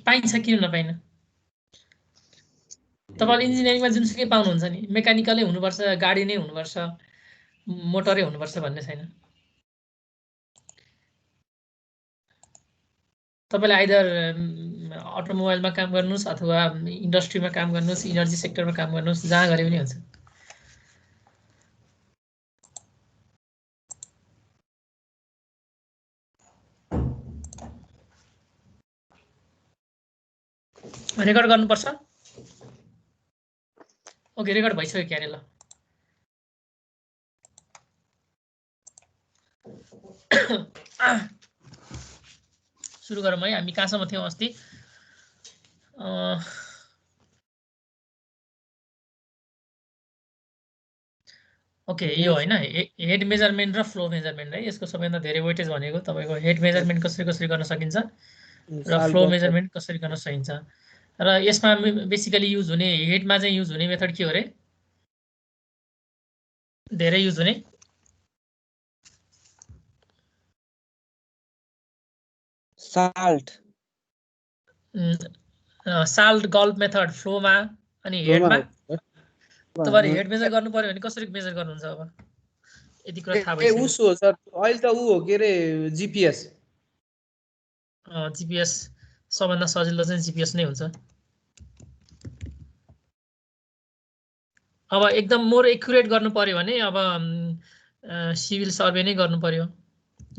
पाइन्छ किन नपाइन? तपाईले इन्जिनियरिङमा जुनसुकै पाउनुहुन्छ नि, मेकानिकलै हुनुपर्छ, गाडी नै हुनुपर्छ, मोटरै हुनुपर्छ भन्ने छैन। तपाईले आइदर अटोमोबाइलमा काम गर्नुस् अथवा इन्डस्ट्रीमा काम गर्नुस्, इनर्जी सेक्टरमा काम गर्नुस्, जहाँ गरे पनि हुन्छ। रेकर्ड गर्नुपर्छ। ओके, रेकर्ड भइसक्यो क्यारे ल। सुरु गरौँ है। हामी कहाँसम्म थियौँ अस्ति? ओके, यो होइन, हेड मेजरमेन्ट र फ्लो मेजरमेन्ट है। यसको सबैभन्दा धेरै वेटेज भनेको तपाईँको हेड मेजरमेन्ट कसरी गर्न सकिन्छ र फ्लो मेजरमेन्ट कसरी गर्न सकिन्छ। र यसमा बेसिकली युज हुने, हेडमा चाहिँ युज हुने मेथड के हो रे? धेरै युज हुने साल्ट गल्फ मेथड फ्लोमा, अनि हेडमा तपाईहरु हेड मेजर गर्नु पर्यो भने कसरी मेजर गर्नुहुन्छ? अब यति कुरा थाहा भइसक्यो। उसो हो सर, अहिले त उ हो के रे, जीपीएस। जीपीएस सबभन्दा सजिलो चाहिँ जीपीएस नै हुन्छ। अब एकदम मोर एक्युरेट गर्नु पर्यो भने अब सिभिल सर्वे नै गर्नु पर्यो।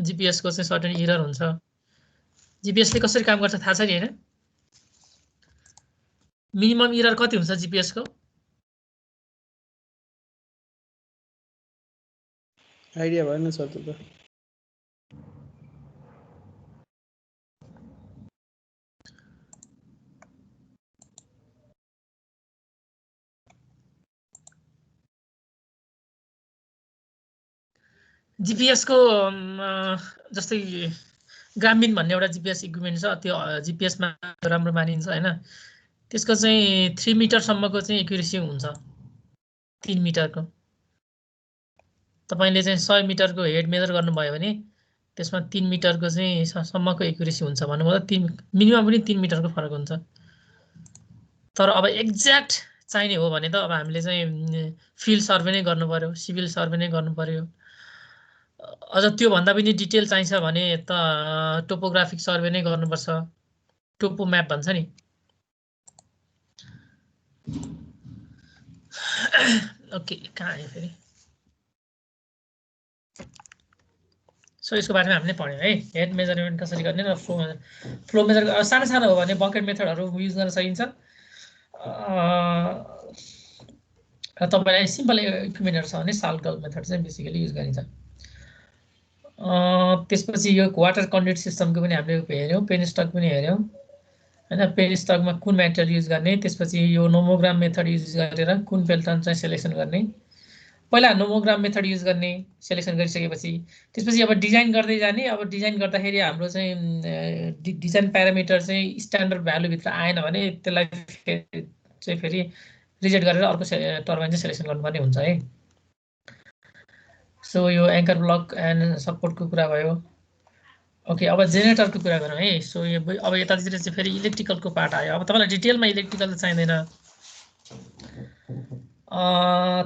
जीपीएस को चाहिँ सर्टेन एरर हुन्छ। जीपीएस ले कसरी काम गर्छ थाहा छ नि हैन? मिनिमम एरर कति हुन्छ जीपीएस को? आइडिया भएन सर त्यो त। जीपीएस को जस्तै ग्रामीण भन्ने एउटा जीपीएस इक्विपमेन्ट छ, त्यो जीपीएस मा राम्रो मानिन्छ हैन। त्यसको चाहिँ 3 मिटर सम्मको चाहिँ एक्युरेसी हुन्छ, 3 मिटरको। तपाईले चाहिँ 100 मिटरको हेड मेजर गर्नुभयो भने त्यसमा 3 मिटरको चाहिँ सम्मको एक्युरेसी हुन्छ। भन्नुको मतलब मिनिमम पनि 3 मिटरको फरक हुन्छ। तर अब एक्ज्याक्ट चाहिने हो भने त अब हामीले चाहिँ फिल्ड सर्वे नै गर्नु पर्यो, सिभिल सर्वे नै गर्नु पर्यो। अझ त्यो भन्दा पनि डिटेल चाहिन्छ भने त टोपोग्राफिक सर्वे नै गर्नुपर्छ, टोपो म्याप भन्छ नि। ओके, कहाँ आयो फेरि? सो यसको बारेमा हामीले पढ्यौँ है, हेड मेजरमेन्ट कसरी गर्ने र फ्लो मेजर। सानो सानो हो भने बकेट मेथडहरू युज गर्न सकिन्छ। र तपाईलाई सिम्पल इक्विपमेन्टहरु छ भने साल्ट गल्फ मेथड चाहिँ बेसिकली युज गरिन्छ। त्यसपछि यो वाटर कन्ड्युट सिस्टमको पनि हामीले हेर्यौँ, पेनस्टक पनि हेर्यौँ हैन। पेनस्टकमा कुन मेटेरियल युज गर्ने, त्यसपछि यो नोमोग्राम मेथड युज गरेर कुन पेल्टन चाहिँ सिलेक्सन गर्ने। पहिला नोमोग्राम मेथड युज गर्ने, सिलेक्सन गरिसकेपछि त्यसपछि अब डिजाइन गर्दै जाने। अब डिजाइन गर्दाखेरि हाम्रो चाहिँ डिजाइन प्यारामिटर चाहिँ स्ट्यान्डर्ड भ्यालु भित्र आएन भने त्यसलाई चाहिँ फेरि रिजेक्ट गरेर अर्को टर्बाइन चाहिँ सिलेक्सन गर्नुपर्ने हुन्छ है। सो यो एङ्कर ब्लक एन्ड सपोर्टको कुरा भयो। ओके, अब जेनेरेटरको कुरा गरौँ है। सो यो अब यतातिर चाहिँ फेरि इलेक्ट्रिकलको पार्ट आयो। अब तपाईलाई डिटेलमा इलेक्ट्रिकल त चाहिँदैन,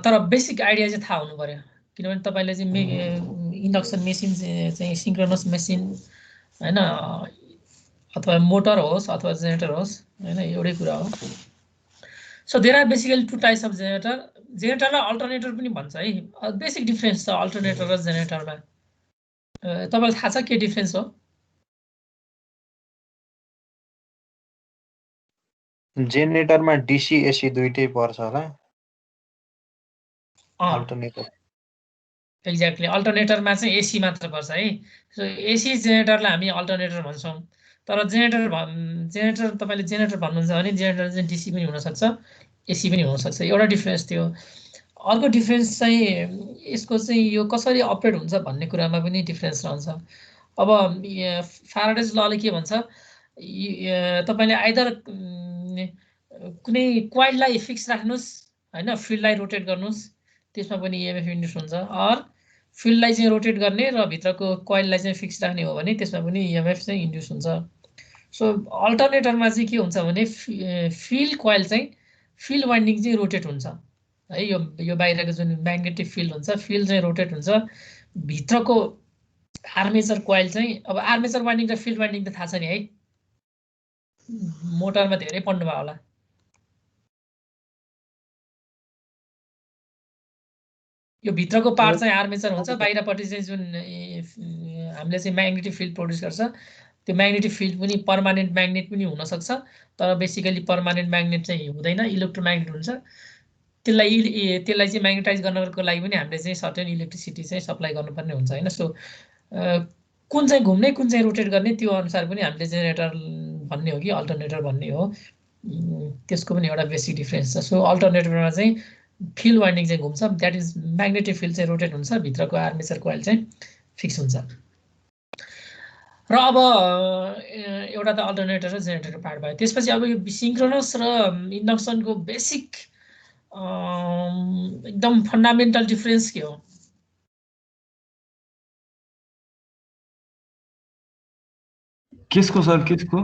तर बेसिक आइडिया चाहिँ थाहा हुनु पर्यो। किनभने तपाईले चाहिँ इन्डक्सन मेसिन चाहिँ सिन्क्रोनस मेसिन हैन, अथवा मोटर होस् अथवा जेनेरेटर होस् हैन, एउटै कुरा हो। So there are basically 2 types of generator. जेनेरेटरलाई अल्टरनेटर पनि भन्छ है। बेसिक डिफरेन्स छ अल्टरनेटर र जेनेरेटरमा। तपाईलाई थाहा छ के डिफरेन्स हो? जेनेरेटरमा डीसी एसी दुईटै पर्छ होला। अल्टरनेटर एक्ज्याक्टली, अल्टरनेटरमा चाहिँ एसी मात्र पर्छ है। सो एसी जेनेरेटरलाई हामी अल्टरनेटर भन्छौँ। तर जेनेरेटर तपाईले जेनेरेटर भन्नुहुन्छ भने जेनेरेटर चाहिँ डीसी पनि हुन सक्छ, एसी पनि हुन सक्छ। एउटा डिफरेन्स थियो। अर्को डिफरेन्स चाहिँ यसको चाहिँ यो कसरी अपरेट हुन्छ भन्ने कुरामा पनि डिफरेन्स रहन्छ। अब फ्याराडेज लले के भन्छ, तपाईले आइदर कुनै क्वाइललाई फिक्स राख्नुस् हैन, फिल्डलाई रोटेट गर्नुस्, त्यसमा पनि इएमएफ इन्ड्युस हुन्छ। अर फिल्डलाई चाहिँ रोटेट गर्ने र भित्रको कोइललाई चाहिँ फिक्स राख्ने हो भने त्यसमा पनि इएमएफ चाहिँ इन्ड्युस हुन्छ। सो अल्टरनेटरमा चाहिँ के हुन्छ भने फिल्ड कोइल चाहिँ फिल्ड वाइन्डिङ चाहिँ रोटेट हुन्छ है। यो बाहिरको जुन म्याग्नेटिक फिल्ड हुन्छ फिल्ड चाहिँ रोटेट हुन्छ। भित्रको आर्मेचर कोइल चाहिँ अब आर्मेचर वाइन्डिङ र फिल्ड वाइन्डिङ त थाहा छ नि है, मोटरमा धेरै पढ्नु भयो होला। यो भित्रको पार्ट चाहिँ आर्मेचर हुन्छ, बाहिरपट्टि चाहिँ जुन हामीले चाहिँ म्याग्नेटिक फिल्ड प्रड्युस गर्छ त्यो म्याग्नेटिक फिल्ड पनि पर्मानेन्ट म्याग्नेट पनि हुनसक्छ, तर बेसिकली पर्मानेन्ट म्याग्नेट चाहिँ हुँदैन, इलेक्ट्रोम्याग्नेट हुन्छ। त्यसलाई चाहिँ म्याग्नेटाइज गर्नको लागि पनि हामीले चाहिँ सर्टेन इलेक्ट्रिसिटी चाहिँ सप्लाई गर्नुपर्ने हुन्छ होइन। सो कुन चाहिँ घुम्ने कुन चाहिँ रोटेट गर्ने त्यो अनुसार पनि हामीले जेनेरेटर भन्ने हो कि अल्टरनेटर भन्ने हो, त्यसको पनि एउटा बेसिक डिफ्रेन्स छ। सो अल्टरनेटरमा चाहिँ फिल्ड वाइन्डिङ चाहिँ घुम्छ, द्याट इज म्याग्नेटिक फिल्ड चाहिँ रोटेट हुन्छ, भित्रको आर्मेचर कोइल चाहिँ फिक्स हुन्छ। र अब एउटा त अल्टरनेटर र जेनेरेटरको पार्ट भयो। त्यसपछि अब यो सिङ्क्रोनस र इन्डक्सनको बेसिक एकदम फन्डामेन्टल डिफरेन्स के हो? केसको सर केसको?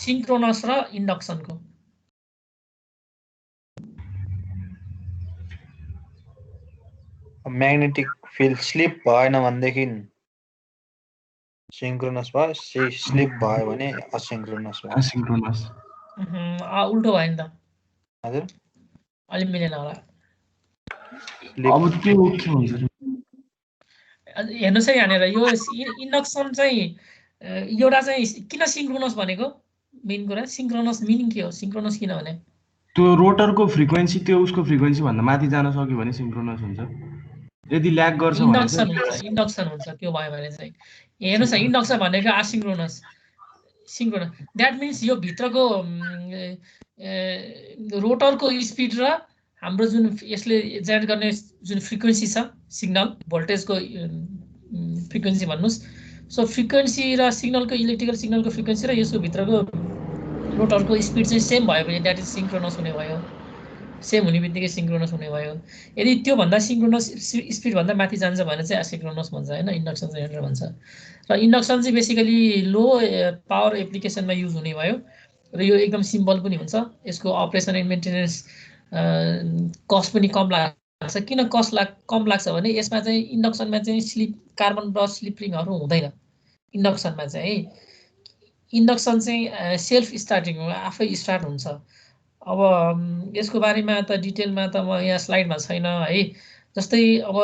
सिङ्क्रोनस र इन्डक्सनको। म्याग्नेटिक फिल्ड स्लिप भएन भनेदेखि सिङ्क्रोनस भयो, स्लिप भयो भने असिङ्क्रोनस भयो। एसिन्क्रोनस। उल्टो भयो नि त। हजुर अलि मिलेन होला। अब त्यो के हुन्छ? हेर्नुहोस् है यहाँनिर यो इन्डक्सन चाहिँ एउटा चाहिँ किन सिङ्क्रोनस भनेको मेन कुरा, सिङ्क्रोनस मिनिङ के हो? सिङ्क्रोनस किन भने त्यो रोटरको फ्रिक्वेन्सी त्यो उसको फ्रिक्वेन्सी भन्दा माथि जान सक्यो भने सिङ्क्रोनस हुन्छ। यदि ल्याग गर्छ भने इन्डक्सन हुन्छ, इन्डक्सन हुन्छ। त्यो भयो भने चाहिँ हेर्नुहोस् न, इन्डक्सन भनेको आसिङ्क्रोनस, सिङ्क्रोनस द्याट मिन्स यो भित्रको रोटरको स्पिड र हाम्रो जुन यसले जेनेरेट गर्ने जुन फ्रिक्वेन्सी छ सिग्नल भोल्टेजको फ्रिक्वेन्सी भन्नुहोस्। सो फ्रिक्वेन्सी र सिग्नलको इलेक्ट्रिकल सिग्नलको फ्रिक्वेन्सी र यसको भित्रको रोटरको स्पिड चाहिँ सेम भयो भने द्याट इज सिङ्क्रोनस हुने भयो। सेम हुने बित्तिकै सिङ्क्रोनस हुने भयो। यदि त्योभन्दा सिङ्क्रोनस स्पिडभन्दा माथि जान्छ भने चाहिँ एसिङ्क्रोनस भन्छ होइन, इन्डक्सन जेनेरेटर भन्छ। र इन्डक्सन चाहिँ बेसिकली लो पावर एप्लिकेसनमा युज हुने भयो र यो एकदम सिम्पल पनि हुन्छ। यसको अपरेसन एन्ड मेन्टेनेन्स कस्ट पनि कम लाग्छ। किन कस्ट कम लाग्छ भने यसमा चाहिँ इन्डक्सनमा चाहिँ कार्बन ब्रस स्लिप रिङहरू हुँदैन इन्डक्सनमा चाहिँ है। इन्डक्सन चाहिँ सेल्फ स्टार्टिङ हो, आफै स्टार्ट हुन्छ। अब यसको बारेमा त डिटेलमा त म यहाँ स्लाइडमा छैन है। जस्तै अब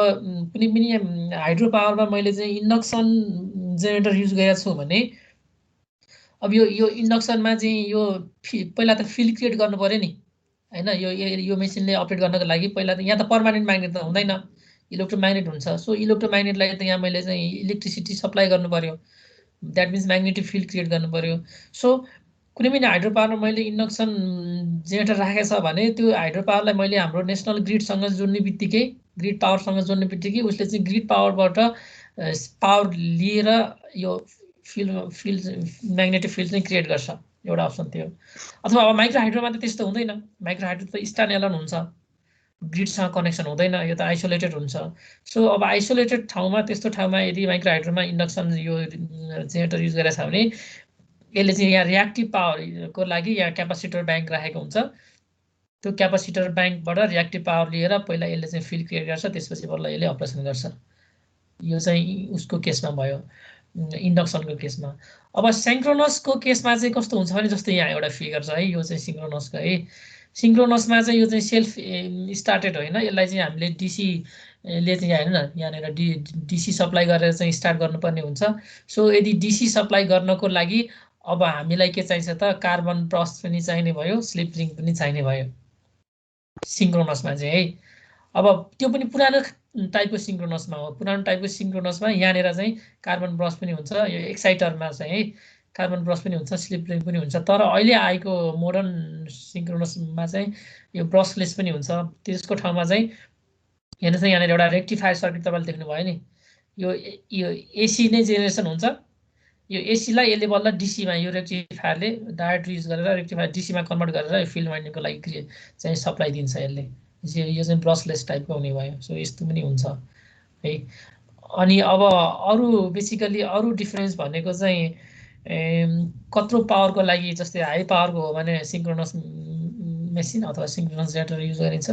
कुनै पनि हाइड्रो पावरमा मैले चाहिँ इन्डक्सन जेनेरेटर युज गरेको छु भने अब यो इन्डक्सनमा चाहिँ यो पहिला त फिल्ड क्रिएट गर्नु पर्यो नि होइन। यो मेसिनले अपरेट गर्नको लागि पहिला त यहाँ त पर्मानेन्ट म्याग्नेट त हुँदैन, इलेक्ट्रोम्याग्नेट हुन्छ। सो इलेक्ट्रोम्याग्नेटलाई त यहाँ मैले चाहिँ इलेक्ट्रिसिटी सप्लाई गर्नु पर्यो, that means magnetic field create गर्नु पर्यो। सो कुनै पनि हाइड्रो पावरमा मैले इन्डक्सन जेनेरेटर राखेको छ भने त्यो हाइड्रो पावरलाई मैले हाम्रो नेसनल ग्रिडसँग जोड्ने बित्तिकै, ग्रिड पावरसँग जोड्ने बित्तिकै उसले चाहिँ ग्रिड पावरबाट पावर लिएर यो फिल्ड म्याग्नेटिक फिल्ड चाहिँ क्रिएट गर्छ। एउटा अप्सन थियो। अथवा अब माइक्रो हाइड्रोमा त त्यस्तो हुँदैन। माइक्रो हाइड्रो त स्ट्यान्ड एलोन हुन्छ, ग्रिडसँग कनेक्सन हुँदैन, यो त आइसोलेटेड हुन्छ। सो अब आइसोलेटेड ठाउँमा, त्यस्तो ठाउँमा यदि माइक्रो हाइड्रोमा इन्डक्सन यो जेनेरेटर युज गरेको छ भने यसले चाहिँ यहाँ रियाक्टिभ पावरको लागि यहाँ क्यापासिटर ब्याङ्क राखेको हुन्छ। त्यो क्यापासिटर ब्याङ्कबाट रियाक्टिभ पावर लिएर पहिला यसले चाहिँ फिल्ड क्रिएट गर्छ, त्यसपछि बल्ल यसले अपरेसन गर्छ। यो चाहिँ उसको केसमा भयो, इन्डक्सनको केसमा। अब सिङ्क्रोनसको केसमा चाहिँ कस्तो हुन्छ भने जस्तै यहाँ एउटा फिगर छ है, यो चाहिँ सिङ्क्रोनसको है। सिङ्क्रोनसमा चाहिँ यो चाहिँ सेल्फ स्टार्टेड होइन, यसलाई चाहिँ हामीले डीसीले चाहिँ हेर्नु न यहाँनिर डीसी सप्लाई गरेर चाहिँ स्टार्ट गर्नुपर्ने हुन्छ। सो यदि डीसी सप्लाई गर्नको लागि अब हामीलाई के चाहिन्छ त कार्बन ब्रस पनि चाहिने भयो, स्लिप रिङ पनि चाहिने भयो सिङ्क्रोनसमा चाहिँ है। अब त्यो पनि पुरानो टाइपको सिङ्क्रोनसमा हो। पुरानो टाइपको सिङ्क्रोनसमा यहाँनिर चाहिँ कार्बन ब्रस पनि हुन्छ, यो एक्साइटरमा चाहिँ है कार्बन ब्रस पनि हुन्छ, स्लिप रिङ पनि हुन्छ। तर अहिले आएको मोडर्न सिङ्क्रोनसमा चाहिँ यो ब्रसलेस पनि हुन्छ। त्यसको ठाउँमा चाहिँ हेर्नुहोस् न यहाँनिर एउटा रेक्टिफायर सर्किट तपाईँले देख्नुभयो नि, यो एसी नै जेनेरेसन हुन्छ। यो एसीलाई यसले बल्ल डीसीमा, यो रेक्टिफायरले डायरेक्ट युज गरेर रेक्टिफायर डीसीमा कन्भर्ट गरेर फिल्ड वाइन्डिङको लागि चाहिँ सप्लाई दिन्छ यसले। यो चाहिँ ब्रसलेस टाइपको हुने भयो। सो यस्तो पनि हुन्छ है। अनि अब अरू बेसिकली अरू डिफरेन्स भनेको चाहिँ कत्रो पावरको लागि जस्तै हाई पावरको हो भने सिङ्क्रोनस मेसिन अथवा सिङ्क्रोनस जेनेरेटर युज गरिन्छ।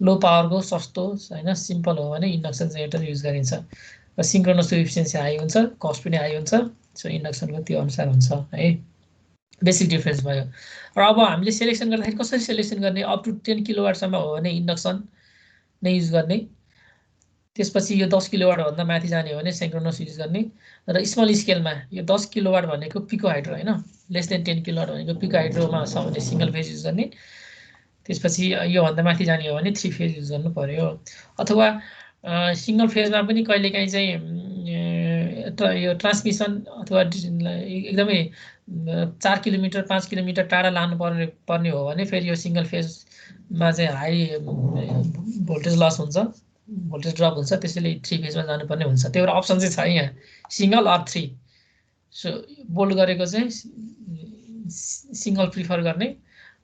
लो पावरको सस्तो हैन सिम्पल हो भने इन्डक्सन जेनेरेटर युज गरिन्छ। र सिङ्क्रोनसको इफिसियन्सी हाई हुन्छ, कस्ट पनि हाई हुन्छ। सो इन्डक्सनको त्यो अनुसार हुन्छ है। बेसिक डिफरेन्स भयो। र अब हामीले सेलेक्सन गर्दाखेरि कसरी सेलेक्सन गर्ने? अप टु 10 किलोवाटसम्म हो भने इन्डक्सन नै युज गर्ने। त्यसपछि यो 10 किलोवाट भन्दा माथि जाने हो भने सिङ्क्रोनस युज गर्ने। र स्मल स्केलमा यो 10 किलोवाट भनेको पिको हाइड्रो हैन, लेस देन 10 किलोवाट भनेको पिको हाइड्रोमा छ भने सिंगल फेज युज गर्ने। त्यसपछि यो भन्दा माथि जाने हो भने 3 फेज युज गर्नु पर्यो। अथवा सिंगल फेजमा पनि कहिलेकाहीँ चाहिँ यो ट्रान्समिसन अथवा एकदमै 4 किलोमिटर 5 किलोमिटर टाढा लानु पर्ने हो भने फेरि यो सिंगल फेजमा चाहिँ हाई भोल्टेज लस हुन्छ, भोल्टेज ड्रप हुन्छ, त्यसैले 3 फेजमा जानुपर्ने हुन्छ। त्यो एउटा अप्सन चाहिँ छ यहाँ, सिंगल अर 3। सो बोल्ड गरेको चाहिँ सिंगल प्रिफर गर्ने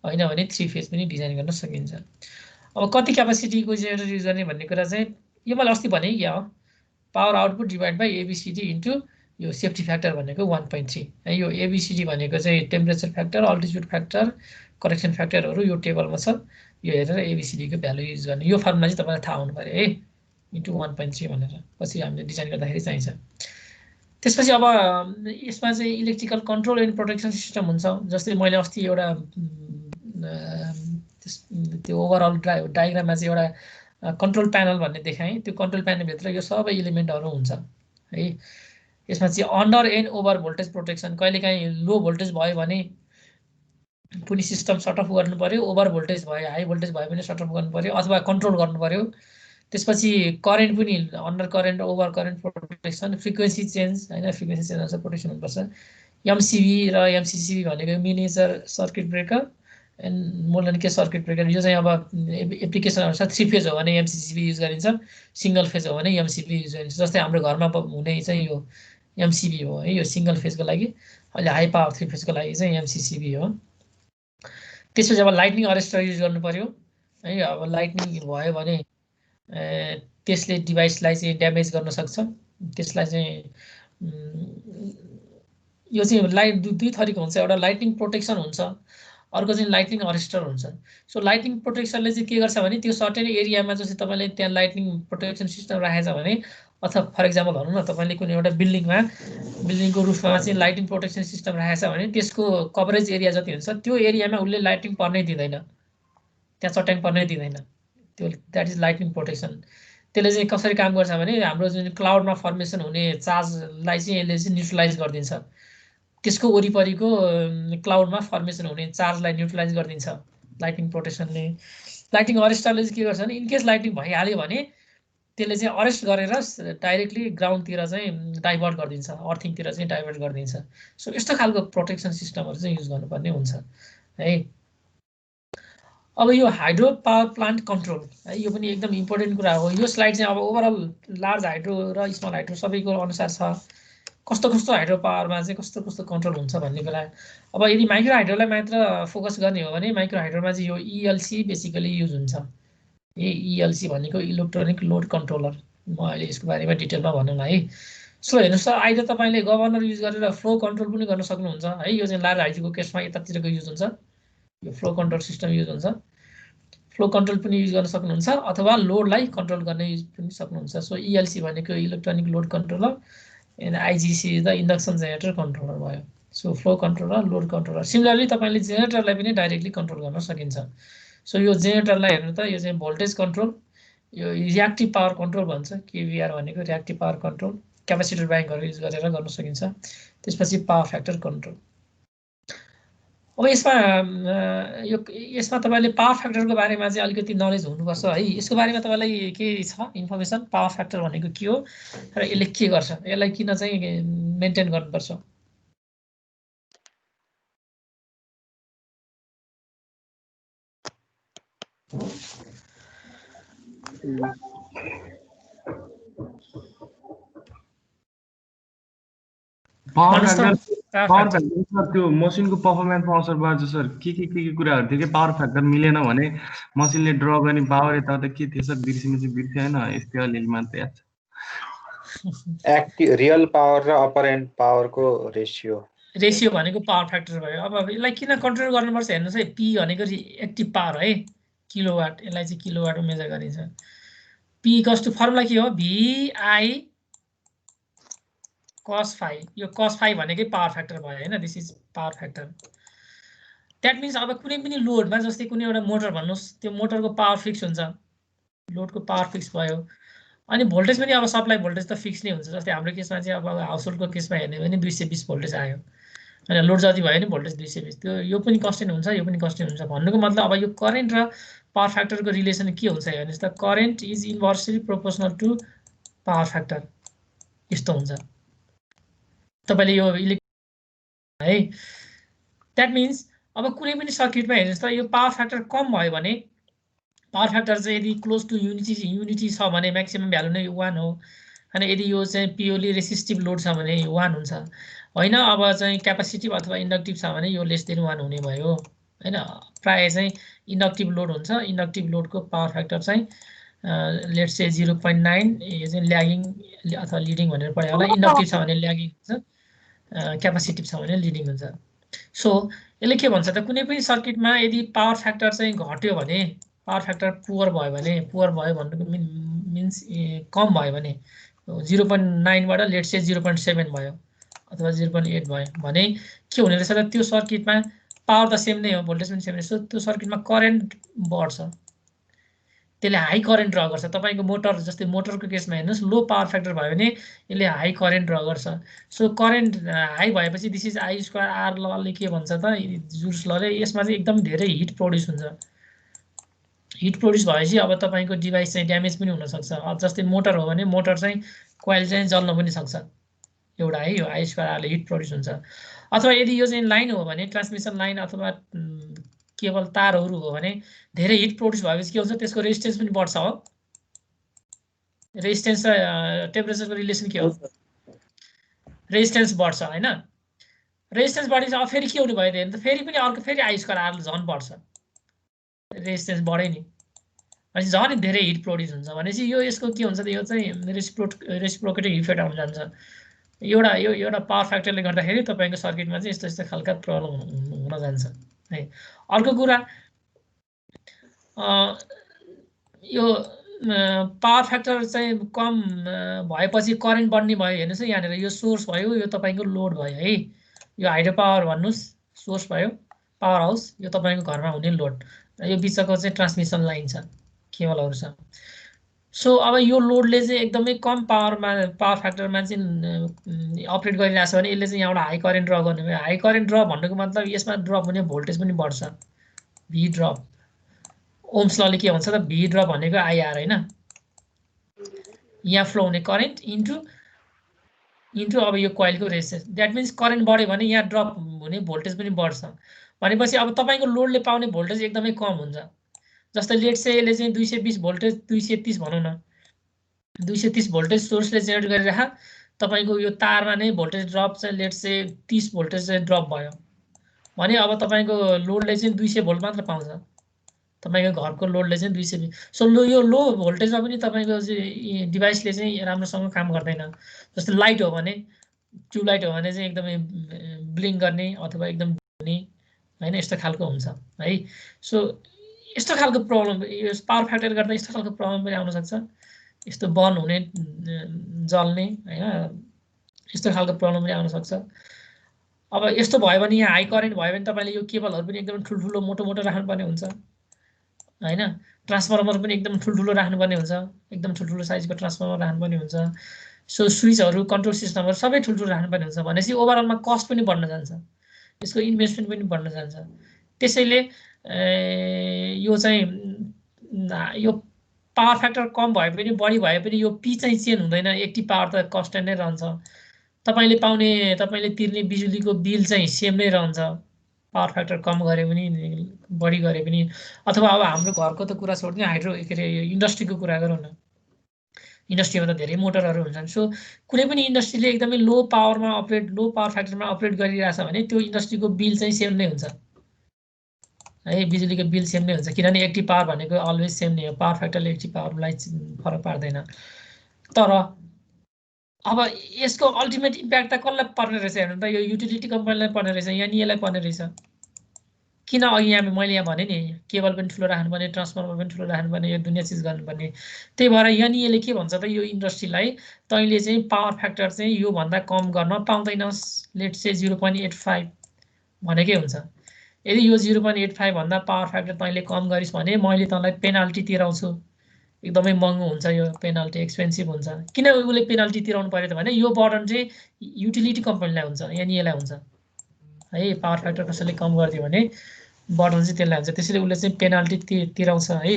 हैन भने 3 फेज पनि डिजाइन गर्न सकिन्छ। अब कति क्यापासिटीको जेनेरेटर युज गर्ने भन्ने कुरा चाहिँ यो मैले अस्ति भने क्या हो, power output divide by ABCD into यो सेफ्टी फ्याक्टर भनेको 1.3 है। यो एबिसिडी भनेको चाहिँ temperature factor, altitude factor, correction फ्याक्टरहरू यो टेबलमा छ। यो हेरेर एबिसिडीको भ्यालु युज गर्ने। यो फर्मुला चाहिँ तपाईँलाई थाहा हुनु पर्यो है, इन्टु 1.3 भनेर पछि हामीले डिजाइन गर्दाखेरि चाहिन्छ। त्यसपछि अब यसमा चाहिँ electrical control and protection system हुन्छ। जस्तै मैले अस्ति एउटा त्यो ओभरअल डायग्राममा चाहिँ एउटा कन्ट्रोल प्यानल भन्ने देखाएँ। त्यो कन्ट्रोल प्यानलभित्र यो सबै इलिमेन्टहरू हुन्छ है। यसमा चाहिँ under and over voltage protection, कहिलेकाहीँ लो भोल्टेज भयो भने पनि सिस्टम सट अफ गर्नु पर्यो, ओभर भोल्टेज भयो हाई भोल्टेज भयो भने सट अफ गर्नु पर्यो अथवा कन्ट्रोल गर्नु पर्यो। त्यसपछि करेन्ट पनि under current over current protection, frequency change हैन, फ्रिक्वेन्सी चेन्ज अनुसार प्रोटेक्सन हुनुपर्छ। एमसिबी र एमसिसिबी भनेको miniature circuit breaker and modern के सर्किट ब्रेकर। यो चाहिँ अब एप्लिकेसन अनुसार 3 फेज हो भने एमसिसिबी युज गरिन्छ, सिंगल फेज हो भने एमसिबी युज गरिन्छ। जस्तै हाम्रो घरमा हुने चाहिँ यो एमसिबी हो है, यो सिंगल फेजको लागि। अहिले हाई पावर 3 फेजको लागि चाहिँ एमसिसिबी हो। त्यसपछि अब लाइटनिङ अरेस्टर युज गर्नु पर्यो है। अब लाइटनिङ भयो भने त्यसले डिभाइसलाई चाहिँ ड्यामेज गर्न सक्छ। त्यसलाई चाहिँ यो चाहिँ लाइट दुई थरीको हुन्छ, एउटा लाइटनिङ प्रोटेक्सन हुन्छ, अर्को चाहिँ लाइटनिङ अरेस्टर हुन्छ। सो लाइटनिङ प्रोटेक्सनले चाहिँ के गर्छ भने त्यो सर्टेन एरियामा जस्तै तपाईँले त्यहाँ लाइटनिङ प्रोटेक्सन सिस्टम राखेछ भने, अथवा फर इक्जाम्पल भनौँ न तपाईँले कुनै एउटा बिल्डिङको रुफमा चाहिँ लाइटिङ प्रोटेक्सन सिस्टम राखेछ भने त्यसको कभरेज एरिया जति हुन्छ त्यो एरियामा उसले लाइटिङ पर्नै दिँदैन, त्यहाँ चट्याङ पर्नै दिँदैन। त्यो द्याट इज लाइटनिङ प्रोटेक्सन। त्यसले चाहिँ कसरी काम गर्छ भने हाम्रो जुन क्लाउडमा फर्मेसन हुने चार्जलाई चाहिँ यसले चाहिँ न्युट्रलाइज गरिदिन्छ। त्यसको वरिपरिको क्लाउडमा फर्मेसन हुने चार्जलाई न्युट्रलाइज गरिदिन्छ लाइटिङ प्रोटेक्सनले। लाइटिङ अरेस्टरले चाहिँ के गर्छ भने इनकेस लाइटिङ भइहाल्यो भने त्यसले चाहिँ अरेस्ट गरेर डाइरेक्टली ग्राउन्डतिर चाहिँ डाइभर्ट गरिदिन्छ, अर्थिङतिर चाहिँ डाइभर्ट गरिदिन्छ। सो यस्तो खालको प्रोटेक्सन सिस्टमहरू चाहिँ युज गर्नुपर्ने हुन्छ है। अब यो हाइड्रो पावर प्लान्ट कन्ट्रोल है, यो पनि एकदम इम्पोर्टेन्ट कुरा हो। यो स्लाइड चाहिँ अब ओभरअल लार्ज हाइड्रो र स्मल हाइड्रो सबैको अनुसार छ, कस्तो कस्तो हाइड्रो पावरमा चाहिँ कस्तो कस्तो कन्ट्रोल हुन्छ भन्ने कुरा। अब यदि माइक्रो हाइड्रोलाई मात्र फोकस गर्ने हो भने माइक्रो हाइड्रोमा चाहिँ यो इएलसी बेसिकली युज हुन्छ। इएलसी भनेको इलेक्ट्रोनिक लोड कन्ट्रोलर। म अहिले यसको बारेमा डिटेलमा भन्नुला है। सो हेर्नुहोस् त, अहिले तपाईँले गभर्नर युज गरेर फ्लो कन्ट्रोल पनि गर्न सक्नुहुन्छ है। यो चाहिँ लार्ज हाइड्रोको केसमा यतातिरको युज हुन्छ, यो फ्लो कन्ट्रोल सिस्टम युज हुन्छ। फ्लो कन्ट्रोल पनि युज गर्न सक्नुहुन्छ अथवा लोडलाई कन्ट्रोल गर्ने युज पनि सक्नुहुन्छ। सो इएलसी भनेको electronic load controller and IGC the induction generator controller भयो। So flow controller, load controller. Similarly तपाईँले जेनेरेटरलाई पनि डाइरेक्टली कन्ट्रोल गर्न सकिन्छ। सो यो जेनेरेटरलाई हेर्नु त, यो चाहिँ भोल्टेज कन्ट्रोल, यो रियाक्टिभ पावर कन्ट्रोल भन्छ, केभिआर भनेको रियाक्टिभ पावर कन्ट्रोल, क्यापेसिटर ब्याङ्कहरू युज गरेर गर्न सकिन्छ। त्यसपछि पावर फ्याक्टर कन्ट्रोल। अब यसमा तपाईँले पावर फ्याक्टरको बारेमा चाहिँ अलिकति नलेज हुनुपर्छ है। यसको बारेमा तपाईँलाई के छ इन्फर्मेसन, पावर फ्याक्टर भनेको के हो र यसले के गर्छ, यसलाई किन चाहिँ मेन्टेन गर्नुपर्छ? पावर फ्याक्टर त्यो मसिनको पर्फर्मेन्स असर पार्छ सर। के कुराहरू थियो कि पावर फ्याक्टर मिलेन भने मसिनले ड्र गर्ने पावर यताउता के थियो सर, बिर्सिनु चाहिँ बिर्सेन, यस्तै अलिअलि मात्रै याद छ। रियल पावर र अपरेन्ट पावरको रेसियो रेसियो भनेको पावर फ्याक्टर भयो। अब यसलाई किन कन्ट्रोल गर्नुपर्छ हेर्नुहोस् है, पी भनेको एक्टिभ पावर है, किलोवाट, यसलाई चाहिँ किलोवाटमा मेजर गरिन्छ। पी कस्तो फर्मुला के हो, VI cos phi, यो cos phi भनेकै पावर फ्याक्टर भयो हैन, this is power factor. That means अब कुनै पनि लोडमा, जस्तै कुनै एउटा मोटर भन्नुहोस्, त्यो मोटरको पावर फिक्स हुन्छ, लोडको पावर फिक्स भयो, अनि भोल्टेज पनि अब सप्लाई भोल्टेज त फिक्स नै हुन्छ। जस्तै हाम्रो केसमा चाहिँ अब हाउसहोल्डको केसमा हेर्ने भने 220 भोल्टेज आयो हैन, लोड जति भयो नि भोल्टेज 220, त्यो यो पनि कन्स्टेन्ट हुन्छ, यो पनि कन्स्टेन्ट हुन्छ। भन्नुको मतलब अब यो करेन्ट र पावर फ्याक्टरको रिलेसन के हुन्छ हेर्नुहोस् त, current is inversely proportional to power factor, यस्तो हुन्छ। तपाईले यो है, द्याट मिन्स अब कुनै पनि सर्किटमा हेर्नुहोस् त, यो पावर फ्याक्टर कम भयो भने, पावर फ्याक्टर चाहिँ यदि क्लोज टु युनिटी छ भने म्याक्सिमम भ्यालु नै 1 हो हैन। यदि यो चाहिँ प्योरली रेसिस्टिभ लोड छ भने 1 हुन्छ हैन। अब चाहिँ क्यापासिटिभ अथवा इन्डक्टिभ छ भने यो लेस देन 1 हुने भयो हैन। प्राय चाहिँ इन्डक्टिभ लोड हुन्छ, इन्डक्टिभ लोडको पावर फ्याक्टर चाहिँ लेट्स से 0.9, यो चाहिँ ल्यागिङ अथवा लिडिङ भनेर पढ्यो होला। इन्डक्टिभ छ भने ल्यागिङ हुन्छ, क्यापासिटिभ छ भने लिडिङ हुन्छ। सो यसले के भन्छ त, कुनै पनि सर्किटमा यदि पावर फ्याक्टर चाहिँ घट्यो भने, पावर फ्याक्टर पुवर भयो भने, पुवर भयो भन्नुको मिन्स कम भयो भने 0.9 बाट लेट्स से 0.7 भयो अथवा 0.8 भयो भने के हुने रहेछ त, त्यो सर्किटमा पावर त सेम नै हो, भोल्टेज पनि सेम नै, सो त्यो सर्किटमा करेन्ट बढ्छ, त्यसले हाई करेन्ट ड्र गर्छ। तपाईको मोटर, जस्तै मोटरको केसमा हेर्नुहोस्, लो पावर फ्याक्टर भयो भने यसले हाई करेन्ट ड्र गर्छ। सो करेन्ट हाई भएपछि this is I square R लले के भन्छ त, जुल्स लले, यसमा चाहिँ एकदम धेरै हिट प्रोड्युस हुन्छ। हिट प्रोड्युस भएपछि अब तपाईको डिभाइस चाहिँ ड्यामेज पनि हुन सक्छ। जस्तै मोटर हो भने मोटर चाहिँ कोइल चाहिँ जल्न पनि सक्छ एउटा है, यो I स्क्वायर R ले हिट प्रोड्युस हुन्छ। अथवा यदि यो चाहिँ लाइन हो भने, ट्रान्समिसन लाइन अथवा केबल तारहरू हो भने धेरै हिट प्रोड्युस भएपछि के हुन्छ, त्यसको रेजिस्टेन्स पनि बढ्छ हो। रेजिस्टेन्स र टेम्परेचरको रिलेसन के हो, रेजिस्टेन्स बढ्छ हैन। रेजिस्टेन्स बढेपछि अब फेरि के हुने भयो त, फेरि पनि अर्को फेरि I स्क्वायर R झन् बढ्छ, रेजिस्टेन्स बढे नि, अनि झन् धेरै हिट प्रोड्युस हुन्छ भनेपछि यो यसको के हुन्छ त, यो चाहिँ रेसिप्रोकेटिङ इफेक्ट आउन जान्छ। एउटा पावर फ्याक्टरले गर्दाखेरि तपाईको सर्किटमा चाहिँ यस्तो यस्तो खालका प्रब्लम हुन जान्छ है। अर्को कुरा, यो पावर फ्याक्टर चाहिँ कम भएपछि करेन्ट बढ्ने भयो। हेर्नुहोस् है, यहाँनिर यो सोर्स भयो, यो तपाईको लोड भयो है, यो हाइड्रो पावर भन्नुहोस्, सोर्स भयो, पावर हाउस, यो तपाईको घरमा हुने लोड, यो बिचको चाहिँ ट्रान्समिसन लाइन छ, केबलहरू छ। सो अब यो लोडले चाहिँ एकदमै कम पावर फ्याक्टरमा चाहिँ अपरेट गरिरहेछ भने यसले चाहिँ यहाँबाट हाई करेन्ट ड्र गर्ने भयो। हाई करेन्ट ड्र भन्नुको मतलब यसमा ड्रप हुने भोल्टेज पनि बढ्छ, भी ड्रप। ओम्स लले के भन्छ त, भी ड्रप भनेको IR हैन, यहाँ फ्लो हुने करेन्ट इन्टु अब यो कोइलको रेजिस्टेन्स। द्याट मिन्स करेन्ट बढ्यो भने यहाँ ड्रप हुने भोल्टेज पनि बढ्छ भनेपछि अब तपाईको लोडले पाउने भोल्टेज एकदमै कम हुन्छ। जस्तै लेट्स से यसले चाहिँ 220 भोल्टेज, 230 भनौँ न, 230 भोल्टेज सोर्सले जेनेरेट गरिराख, तपाईको यो तारमा नै भोल्टेज ड्रप चाहिँ लेट्स से 30 भोल्टेज चाहिँ ड्रप भयो भने अब तपाईको लोडले चाहिँ 200 भोल्ट मात्र पाउँछ, तपाईको घरको लोडले चाहिँ 220। सो यो लो भोल्टेजमा पनि तपाईको चाहिँ डिभाइसले चाहिँ राम्रोसँग काम गर्दैन। जस्तै लाइट हो भने, ट्युबलाइट हो भने चाहिँ एकदमै ब्लिङ्क गर्ने अथवा एकदम हुने हैन, यस्तो खालको हुन्छ है। सो यस्तो खालको प्रब्लम, यो पावर फ्याक्टर गर्दा यस्तो खालको प्रब्लम पनि आउन सक्छ, यस्तो बर्न हुने, जल्ने हैन, यस्तो खालको प्रब्लम पनि आउन सक्छ। अब यस्तो भयो भने, यहाँ हाई करेन्ट भयो भने तपाईले यो केबलहरू पनि एकदम ठुल्ठुलो मोटो मोटो राख्नुपर्ने हुन्छ हैन। ट्रान्सफर्मर पनि एकदम ठुल्ठुलो राख्नुपर्ने हुन्छ, एकदम ठुल्ठुलो साइजको ट्रान्सफर्मर राख्नुपर्ने हुन्छ। सो स्विचहरू, कन्ट्रोल सिस्टमहरू सबै ठुल्ठुलो राख्नुपर्ने हुन्छ भनेपछि ओभरअलमा कस्ट पनि बढ्न जान्छ, यसको इन्भेस्टमेन्ट पनि बढ्न जान्छ। त्यसैले यो चाहिँ यो पावर फ्याक्टर कम भए पनि बढी भए पनि यो पी चाहिँ चेन्ज हुँदैन, एक्टिभ पावर त कन्स्टेन्ट नै रहन्छ। तपाईले तिर्ने बिजुलीको बिल चाहिँ सेम नै रहन्छ, पावर फ्याक्टर कम गरे पनि बढी गरे पनि। अथवा अब हाम्रो घरको त कुरा छोड्ने, हाइड्रो के अरे इन्डस्ट्रीको कुरा गरौँ न, इन्डस्ट्रीमा त धेरै मोटरहरू हुन्छन्। सो कुनै पनि इन्डस्ट्रीले एकदमै लो पावर फ्याक्टरमा अपरेट गरिरहेछ भने त्यो इन्डस्ट्रीको बिल चाहिँ सेम नै हुन्छ है, बिजुलीको बिल सेम नै हुन्छ, किनभने एक्टिभ पावर भनेको अलवेज सेम नै हो, पावर फ्याक्टरले एक्टिभ पावरलाई फरक पार्दैन। तर अब यसको अल्टिमेट इम्प्याक्ट त कसलाई पर्ने रहेछ हेर्नु त यो युटिलिटी कम्पनीलाई पर्ने रहेछ एनईएलाई पर्ने रहेछ किन अघि यहाँ मैले यहाँ भने नि केबल पनि ठुलो राख्नुपर्ने ट्रान्सफर्मर पनि ठुलो राख्नुपर्ने यो दुनियाँ चिज गर्नुपर्ने त्यही भएर एनईएले के भन्छ त यो इन्डस्ट्रीलाई तैँले चाहिँ पावर फ्याक्टर चाहिँ योभन्दा कम गर्न पाउँदैनस् लेट से 0.85 भनेकै हुन्छ यदि यो 0.85 भन्दा पावर फ्याक्टर तैँले कम गरिस् भने मैले तँलाई पेनाल्टी तिराउँछु एकदमै महँगो हुन्छ यो पेनाल्टी एक्सपेन्सिभ हुन्छ किन उसले पेनाल्टी तिराउनु पर्यो त भने यो बर्डन चाहिँ युटिलिटी कम्पनीलाई हुन्छ एनईएलाई हुन्छ है पावर फ्याक्टर कसैले कम गरिदियो भने बर्डन चाहिँ त्यसलाई हुन्छ त्यसैले उसले चाहिँ पेनाल्टी तिराउँछ है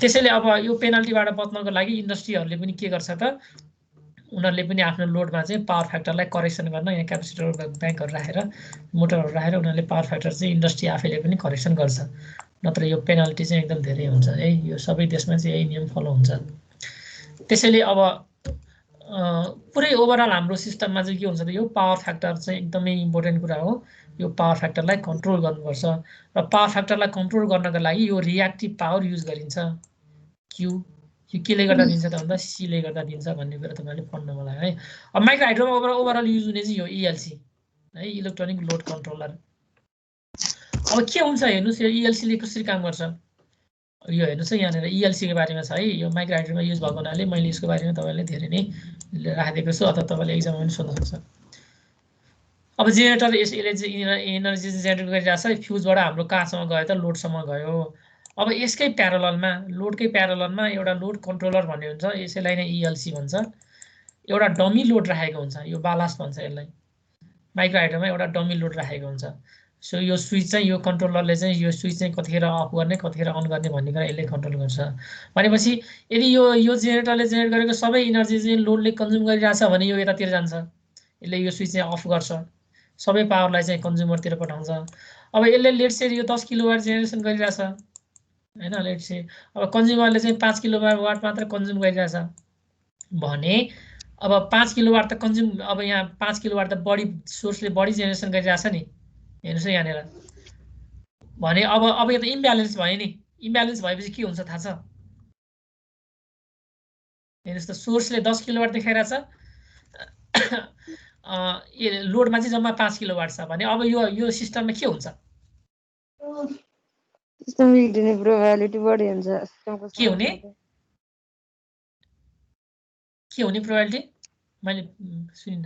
त्यसैले अब यो पेनाल्टीबाट बच्नको लागि इन्डस्ट्रीहरूले पनि के गर्छ त उनीहरूले पनि आफ्नो लोडमा चाहिँ पावर फ्याक्टरलाई करेक्सन गर्न यहाँ क्यापेसिटर ब्याङ्कहरू राखेर मोटरहरू राखेर उनीहरूले पावर फ्याक्टर चाहिँ इन्डस्ट्री आफैले पनि करेक्सन गर्छ नत्र यो पेनाल्टी चाहिँ एकदम धेरै हुन्छ है यो सबै देशमा चाहिँ यही नियम फलो हुन्छ त्यसैले अब पुरै ओभरअल हाम्रो सिस्टममा चाहिँ के हुन्छ त यो पावर फ्याक्टर चाहिँ एकदमै इम्पोर्टेन्ट कुरा हो यो पावर फ्याक्टरलाई कन्ट्रोल गर्नुपर्छ र पावर फ्याक्टरलाई कन्ट्रोल गर्नको लागि यो रियाक्टिभ पावर युज गरिन्छ क्यू यो केले गर्दा दिन्छ त भन्दा सीले गर्दा दिन्छ भन्ने कुरा तपाईँले पढ्नु मलाई है अब माइक्रो हाइड्रोमा ओभरअल युज हुने चाहिँ यो इएलसी है इलेक्ट्रोनिक लोड कन्ट्रोलर अब के हुन्छ हेर्नुहोस् यो इएलसीले कसरी काम गर्छ यो हेर्नुहोस् है यहाँनिर इएलसीको बारेमा छ है यो माइक्रो हाइड्रोमा युज भएको हुनाले मैले यसको बारेमा तपाईँलाई धेरै नै राखिदिएको छु अथवा तपाईँले एक्जाममा पनि सोध्न सक्छ अब जेनेरेटर यसले चाहिँ एनर्जी जेनेरेट गरिरहेछ है फ्युजबाट हाम्रो कहाँसम्म गयो त लोडसम्म गयो अब यसकै प्यारललमा लोडकै प्यारललमा एउटा लोड कन्ट्रोलर भन्ने हुन्छ यसैलाई नै इएलसी भन्छ एउटा डमी लोड राखेको हुन्छ यो बालास्ट भन्छ यसलाई माइक्रो हाइड्रोमा एउटा डमी लोड राखेको हुन्छ सो यो स्विच चाहिँ यो कन्ट्रोलरले चाहिँ यो स्विच चाहिँ कतिखेर अफ गर्ने कतिखेर अन गर्ने भन्ने कुरा यसले कन्ट्रोल गर्छ भनेपछि यदि यो जेनेरेटरले जेनेरेट गरेको सबै इनर्जी चाहिँ लोडले कन्ज्युम गरिरहेछ भने यो यतातिर जान्छ यसले यो स्विच चाहिँ अफ गर्छ सबै पावरलाई चाहिँ कन्ज्युमरतिर पठाउँछ अब यसले लेट से यो 10 किलोवाट जेनेरेसन गरिरहेछ हैन लेट से अब कन्ज्युमरले चाहिँ 5 किलोवाट मात्र कन्ज्युम गरिरहेछ भने अब 5 किलोवाट त कन्ज्युम अब यहाँ 5 किलोवाट त बढी सोर्सले बढी जेनेरेसन गरिरहेछ नि हेर्नुस् है यहाँनिर भने अब यो त इम्ब्यालेन्स भयो नि इम्ब्यालेन्स भएपछि के हुन्छ थाहा छ हेर्नुस् त सोर्सले 10 किलोवाट देखाइरहेछ लोडमा चाहिँ जम्मा 5 किलोवाट छ भने अब यो सिस्टममा के हुन्छ सिस्टम बिग्रिने प्रोबेबिलिटी बढी हुन्छ सिस्टमको के हुने प्रोबेबिलिटी मैले सुनिन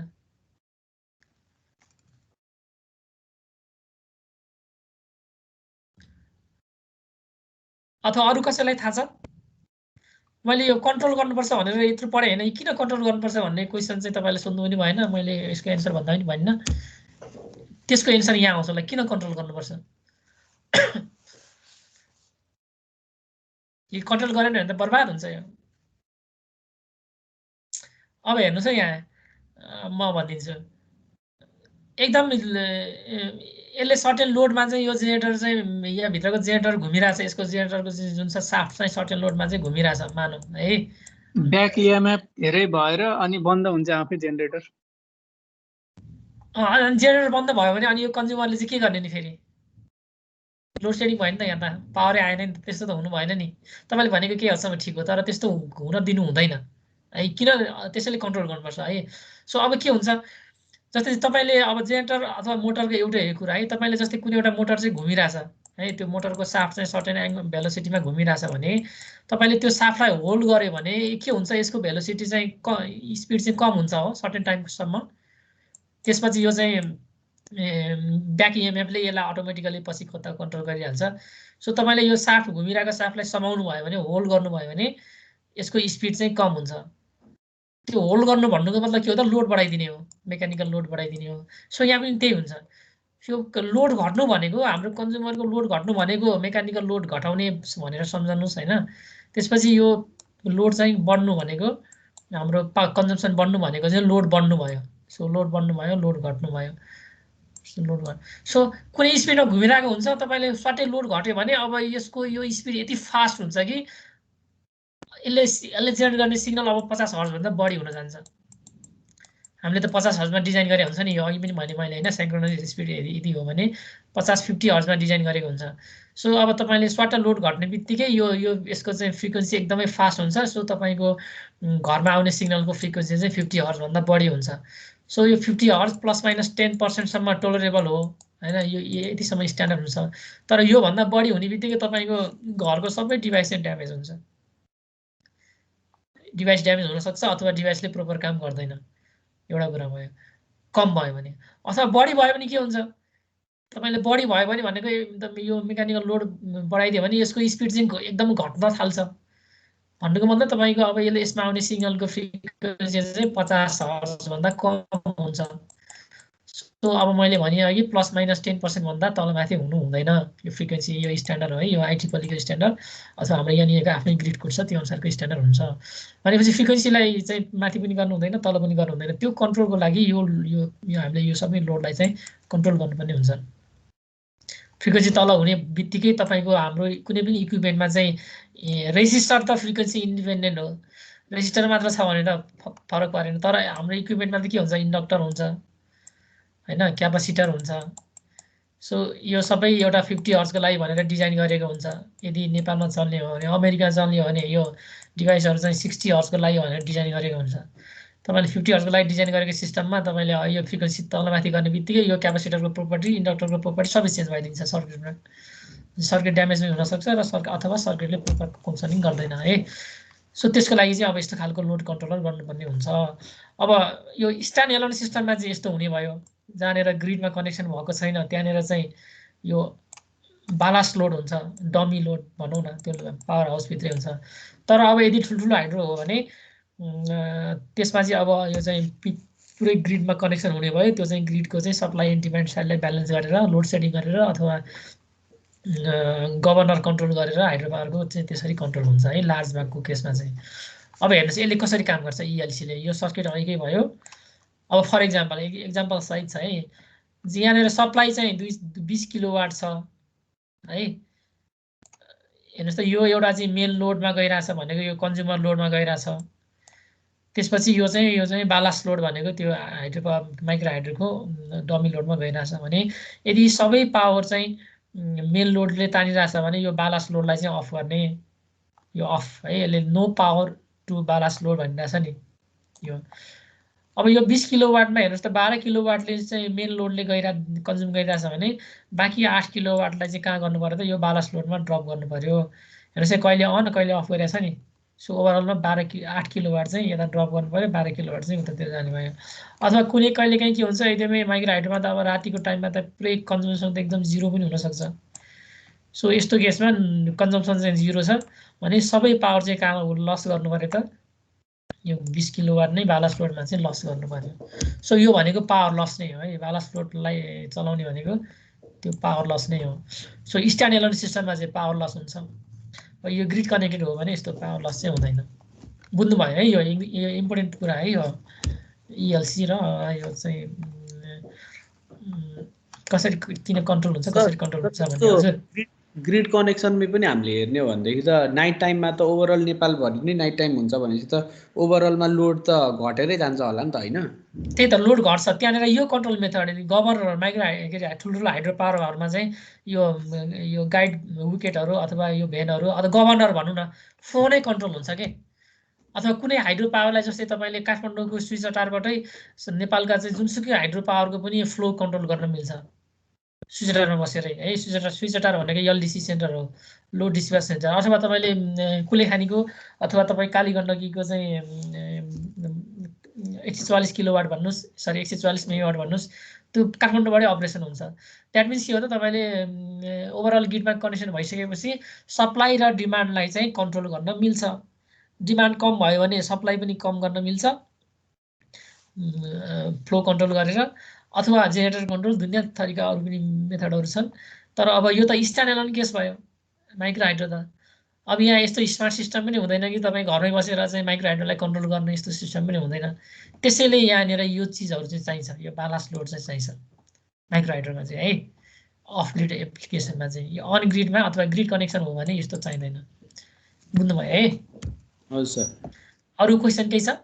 अथवा अरु कसैलाई थाहा छ मैले यो कन्ट्रोल गर्नुपर्छ भनेर यत्रो पढे हैन किन कन्ट्रोल गर्नुपर्छ भन्ने क्वेशन चाहिँ तपाईले सोध्नु पनि भएन मैले यसको एन्सर भन्दा पनि भन्न त्यसको एन्सर यहाँ आउँछ ल किन कन्ट्रोल गर्नुपर्छ यो कन्ट्रोल गरेन भने त बर्बाद हुन्छ यो अब हेर्नुस् है यहाँ म भनिदिन्छु एकदम यसले सर्टेन लोडमा चाहिँ यो जेनेरेटर चाहिँ यहाँ भित्रको जेनेरेटर घुमिरहेछ यसको जेनेरेटरको जुन छ साफ्ट चाहिँ सर्टेन लोडमा चाहिँ घुमिरहेछ मानौ है ब्याक इएमएफ धेरै भएर अनि बन्द हुन्छ आफै जेनेरेटर जेनेरेटर बन्द भयो भने अनि यो कन्ज्युमरले चाहिँ के गर्ने नि फेरि लोड सेडिङ भयो नि त यहाँ त पावरै आएन नि त्यस्तो त हुनु भएन नि तपाईले भनेको के हदसम्म ठिक हो तर त्यस्तो हुन दिनु हुँदैन है किन त्यसैले कन्ट्रोल गर्नुपर्छ है सो अब के हुन्छ जस्तै तपाईले अब जेनेरेटर अथवा मोटरको एउटै कुरा है तपाईले जस्तै कुनै एउटा मोटर चाहिँ घुमिरहेछ है त्यो मोटरको साफ्ट चाहिँ सर्टेन एंगल भेलोसिटीमा घुमिरहेछ भने तपाईले त्यो साफ्टलाई होल्ड गर्यो भने के हुन्छ यसको भेलोसिटी चाहिँ स्पिड चाहिँ कम हुन्छ हो सर्टेन टाइमसम्म त्यसपछि यो चाहिँ ब्याक इएमएफले यसलाई अटोमेटिकली पछि कन्ट्रोल गरिहाल्छ सो तपाईले यो साफ्ट घुमिरहेको साफ्टलाई समाउनु भयो भने होल्ड गर्नु भयो भने यसको स्पिड चाहिँ कम हुन्छ त्यो होल्ड गर्नु भन्नुको मतलब के हो त लोड बढाइदिने हो मेकानिकल लोड बढाइदिने हो सो यहाँ पनि त्यही हुन्छ यो लोड घट्नु भनेको हाम्रो कन्ज्युमरको लोड घट्नु भनेको मेकानिकल लोड घटाउने भनेर सम्झनुस् हैन त्यसपछि यो लोड चाहिँ बढ्नु भनेको हाम्रो कन्जम्पसन बढ्नु भनेको चाहिँ लोड बढ्नु भयो सो लोड बढ्नु भयो लोड घट्नु भयो लोड घट्नु सो कुनै स्पिडमा घुमिरहेको हुन्छ तपाईले स्वाटै लोड घट्यो भने अब यसको यो स्पिड यति फास्ट हुन्छ कि यसले जेनेरेट गर्ने सिग्नल अब 50 हर्ज भन्दा बढी हुन जान्छ हामीले त 50 हर्जमा डिजाइन गरे हुन्छ नि यो अघि पनि भने मैले हैन सिन्क्रोनाइज स्पिड यदि हो भने 50-50 हर्जमा डिजाइन गरेको हुन्छ सो अब तपाईले स्वाट लोड घट्ने बित्तिकै यो यसको चाहिँ फ्रिक्वेन्सी एकदमै फास्ट हुन्छ सो तपाईको घरमा आउने सिग्नलको फ्रिक्वेन्सी चाहिँ 50 हर्ज भन्दा बढी हुन्छ सो यो 50 हर्ज प्लस माइनस 10% सम्म टोलरेबल हो हैन यो यतिसम्म स्ट्यान्डर्ड हुन्छ तर यो भन्दा बढी हुने बित्तिकै तपाईको घरको सबै डिभाइस चाहिँ ड्यामेज हुन्छ डिभाइस ड्यामेज हुन सक्छ अथवा डिभाइसले प्रोपर काम गर्दैन एउटा कुरा भयो कम भयो भने अथवा बढी भयो भने के हुन्छ तपाईले बढी भयो भने भनेको एकदम यो मेकानिकल लोड बढाइदियो भने यसको स्पिड चाहिँ एकदम घट्न थाल्छ भन्नुको मतलब तपाईको अब यसले यसमा आउने सिग्नलको फ्रिक्वेन्सी चाहिँ 50 हर्ज भन्दा कम हुन्छ सो अब मैले भने अघि प्लस माइनस 10% भन्दा तलमाथि हुनु हुँदैन यो फ्रिक्वेन्सी यो स्ट्यान्डर्ड हो है यो IEEE को स्ट्यान्डर्ड अथवा हाम्रो यहाँनिरको आफ्नै ग्रिड कोड छ त्यो अनुसारको स्ट्यान्डर्ड हुन्छ भनेपछि फ्रिक्वेन्सीलाई चाहिँ माथि पनि गर्नु हुँदैन तल पनि गर्नु हुँदैन त्यो कन्ट्रोलको लागि यो हामीले यो सबै लोडलाई चाहिँ कन्ट्रोल गर्नुपर्ने हुन्छ फ्रिक्वेन्सी तल हुने बित्तिकै तपाईको हाम्रो कुनै पनि इक्विपमेन्टमा चाहिँ रेजिस्टर त फ्रिक्वेन्सी इन्डिपेन्डेन्ट हो रेजिस्टर मात्र छ भने त फरक परेन तर हाम्रो इक्विपमेन्टमा त के हुन्छ इन्डक्टर हुन्छ हैन क्यापासिटर हुन्छ सो यो सबै एउटा 50 हर्जको लागि भनेर डिजाइन गरेको हुन्छ यदि नेपालमा चल्ने हो भने अमेरिका चल्ने हो भने यो डिभाइसहरु चाहिँ 60 हर्जको लागि भनेर डिजाइन गरेको हुन्छ तपाईले 50 हर्जको लागि डिजाइन गरेको सिस्टममा तपाईले यो फ्रिक्वेन्सी तलमाथि गर्ने बित्तिकै यो क्यापासिटरको प्रोपर्टी इन्डक्टरको प्रोपर्टी सबै चेन्ज भइदिन्छ सर्किटमा सर्किट ड्यामेज पनि हुन सक्छ र अथवा सर्किटले प्रोपर फङ्सनिङ गर्दैन है सो त्यसको लागि चाहिँ अब यस्तो खालको लोड कन्ट्रोलर गर्नुपर्ने हुन्छ अब यो स्ट्यान्ड एलोन सिस्टममा चाहिँ यस्तो हुने भयो जहाँनेर ग्रिडमा कनेक्सन भएको छैन त्यहाँनेर चाहिँ यो बालास्ट लोड हुन्छ डमी लोड भनौँ न त्यो पावर हाउस भित्रै हुन्छ तर अब यदि ठुल्ठुलो हाइड्रो हो भने त्यसमा चाहिँ अब यो चाहिँ पुरै ग्रिडमा कनेक्सन हुने भयो त्यो चाहिँ ग्रिडको चाहिँ सप्लाई एन्ड डिमान्ड साइडलाई ब्यालेन्स गरेर लोड सेडिङ गरेर अथवा गभर्नर कन्ट्रोल गरेर हाइड्रो पावरको चाहिँ त्यसरी कन्ट्रोल हुन्छ है लार्ज भागको केसमा चाहिँ अब हेर्नुहोस् यसले कसरी काम गर्छ ELC ले यो सर्किट अघिकै भयो अब फर एक्जाम्पल सहित छ है यहाँनिर सप्लाई चाहिँ 20 किलोवाट छ है हेर्नुहोस् त यो एउटा चाहिँ मेन लोडमा गइरहेछ भनेको यो कन्ज्युमर लोडमा गइरहेछ त्यसपछि यो चाहिँ बालास्ट लोड भनेको त्यो हाइड्रो पावर माइक्रो हाइड्रोको डमी लोडमा गइरहेछ भने यदि सबै पावर चाहिँ मेन लोडले तानिरहेछ भने यो बालास्ट लोडलाई चाहिँ अफ गर्ने यो अफ है यसले no power to ballast load भनिरहेछ नि यो अब यो 20 किलोवाटमा हेर्नुहोस् त 12 किलोवाटले चाहिँ मेन लोडले कन्ज्युम गरिरहेछ भने बाँकी 8 किलोवाटलाई चाहिँ कहाँ गर्नु पर्यो त यो बालास्ट लोडमा ड्रप गर्नु पर्यो हेर्नुहोस् कहिले अन कहिले अफ गरिरहेछ नि सो ओभरअलमा 8 किलोवाट चाहिँ यता ड्रप गर्नु पर्यो 12 किलोवाट चाहिँ उतातिर जाने भयो अथवा कुनै कहिले काहीँ के हुन्छ एकदमै माइक्रो हाइड्रोमा त अब रातिको टाइममा त पुरै कन्जम्सन त एकदम जिरो पनि हुनसक्छ सो यस्तो केसमा कन्जम्सन चाहिँ जिरो छ भने सबै पावर चाहिँ कहाँ लस गर्नु पर्यो त यो 20 किलोवाट नै बालास्ट लोडमा चाहिँ लस गर्नु पर्यो सो यो भनेको पावर लस नै हो है बालास्ट लोडलाई चलाउने भनेको त्यो पावर लस नै हो सो स्ट्यान्ड एलोन सिस्टममा चाहिँ पावर लस हुन्छ यो ग्रिड कनेक्टेड हो भने यस्तो पावर लस चाहिँ हुँदैन बुझ्नु भयो है यो इम्पोर्टेन्ट कुरा है यो ELC र यो चाहिँ कसरी किन कन्ट्रोल हुन्छ कसरी कन्ट्रोल हुन्छ भन्ने हजुर ग्रिड कनेक्सनमै पनि हामीले हेर्ने हो भनेदेखि त नाइट टाइममा त ओभरअल नेपालभरि नै नाइट टाइम हुन्छ भनेपछि त ओभरअलमा लोड त घटेरै जान्छ होला नि त हैन त्यही त लोड घट्छ त्यहाँनिर यो कन्ट्रोल मेथड गभर्नर माइक्रो ठुल्ठुलो हाइड्रो पावरहरूमा चाहिँ यो गाइड विकेटहरू अथवा यो भेनहरू अथवा गभर्नर भनौँ न फोनै कन्ट्रोल हुन्छ के अथवा कुनै हाइड्रो पावरलाई जस्तै तपाईँले काठमाडौँको स्विचटारबाटै नेपालका चाहिँ जुनसुकै हाइड्रो पावरको पनि फ्लो कन्ट्रोल गर्न मिल्छ स्विचटारमा बसेरै है स्विचटार भनेको LDC सेन्टर हो लो डिस्प्याच सेन्टर अथवा तपाईँले कुलेखानीको अथवा तपाईँ कालीगण्डकीको चाहिँ 144 किलोवाट भन्नुहोस् सरी 144 मेगावाट भन्नुहोस् त्यो काठमाडौँबाटै अपरेसन हुन्छ द्याट मिन्स के हो त तपाईँले ओभरअल ग्रिडमा कनेक्सन भइसकेपछि सप्लाई र डिमान्डलाई चाहिँ कन्ट्रोल गर्न मिल्छ डिमान्ड कम भयो भने सप्लाई पनि कम गर्न मिल्छ फ्लो कन्ट्रोल गरेर अथवा जेनेरेटर कन्ट्रोल दुनियाँ थरीका अरू पनि मेथडहरू छन् तर अब यो त स्ट्यान्ड एलोन केस भयो माइक्रो हाइड्रो त अब यहाँ यस्तो स्मार्ट सिस्टम पनि हुँदैन कि तपाईँ घरमै बसेर चाहिँ माइक्रो हाइड्रोलाई कन्ट्रोल गर्ने यस्तो सिस्टम पनि हुँदैन त्यसैले यहाँनिर यो चिजहरू चाहिँ चाहिन्छ यो बालास्ट लोड चाहिँ चाहिन्छ माइक्रो हाइड्रोमा चाहिँ है अफ ग्रिड एप्लिकेसनमा चाहिँ यो अन ग्रिडमा अथवा ग्रिड कनेक्सन हो भने यस्तो चाहिँदैन बुझ्नुभयो है हजुर सर अरू क्वेसन केही छ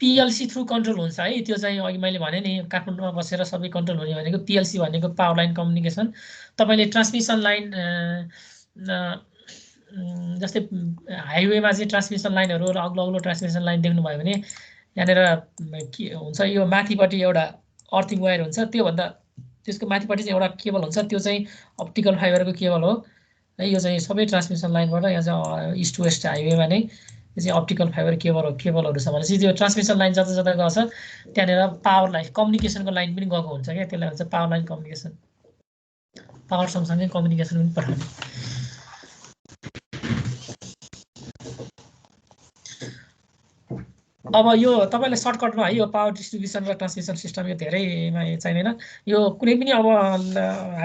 पिएलसी थ्रु कन्ट्रोल हुन्छ है। त्यो चाहिँ अघि मैले भने नि काठमाडौँमा बसेर सबै कन्ट्रोल हुने भनेको पिएलसी भनेको पावर लाइन कम्युनिकेसन। तपाईँले ट्रान्समिसन लाइन जस्तै हाइवेमा चाहिँ ट्रान्समिसन लाइनहरू र अग्लो अग्लो ट्रान्समिसन लाइन देख्नुभयो भने यहाँनिर के हुन्छ, यो माथिपट्टि एउटा अर्थिङ वायर हुन्छ, त्योभन्दा त्यसको माथिपट्टि चाहिँ एउटा केबल हुन्छ, त्यो चाहिँ अप्टिकल फाइबरको केबल हो है। यो चाहिँ सबै ट्रान्समिसन लाइनबाट यहाँ चाहिँ इस्ट वेस्ट हाइवेमा नै यो चाहिँ अप्टिकल फाइबर केबलहरू छ भनेपछि त्यो ट्रान्समिसन लाइन जता जता गएको छ त्यहाँनिर पावर लाइन कम्युनिकेसनको लाइन पनि गएको हुन्छ क्या, त्यसलाई भन्छ पावर लाइन कम्युनिकेसन। पावर सँगसँगै कम्युनिकेसन पनि पठाउने। अब यो तपाईँलाई सर्टकटमा है यो पावर डिस्ट्रिब्युसन र ट्रान्समिसन सिस्टम यो धेरैमा चाहिँदैन। यो कुनै पनि अब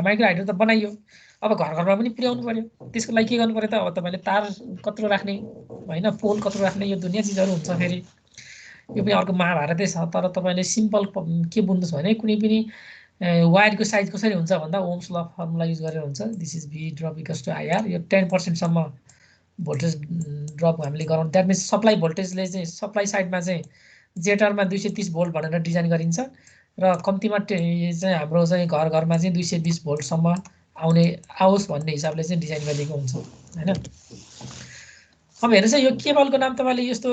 माइक्रो हाइड्रो त बनाइयो, अब घर घरमा पनि पुर्याउनु पर्यो। त्यसको लागि के गर्नु पर्यो त, अब तपाईँले तार कत्रो राख्ने होइन, पोल कत्रो राख्ने, यो दुनियाँ चिजहरू हुन्छ। फेरि यो पनि अर्को महाभारतै छ। तर तपाईँले सिम्पल के बुझ्नुहोस् भने कुनै पनि वायरको साइज कसरी हुन्छ भन्दा ओम्स ल फर्मुला युज गरेर हुन्छ। This is V drop equals to IR. यो 10%सम्म भोल्टेज ड्रप हामीले गराउँ। द्याट मिन्स सप्लाई भोल्टेजले चाहिँ सप्लाई साइडमा चाहिँ जेटरमा 230 भोल्ट भनेर डिजाइन गरिन्छ र कम्तीमा चाहिँ हाम्रो चाहिँ घर घरमा चाहिँ 220 भोल्टसम्म आओस् भन्ने हिसाबले चाहिँ डिजाइन गरिएको हुन्छ होइन। अब हेर्नुहोस् है, यो केबलको नाम तपाईँले यस्तो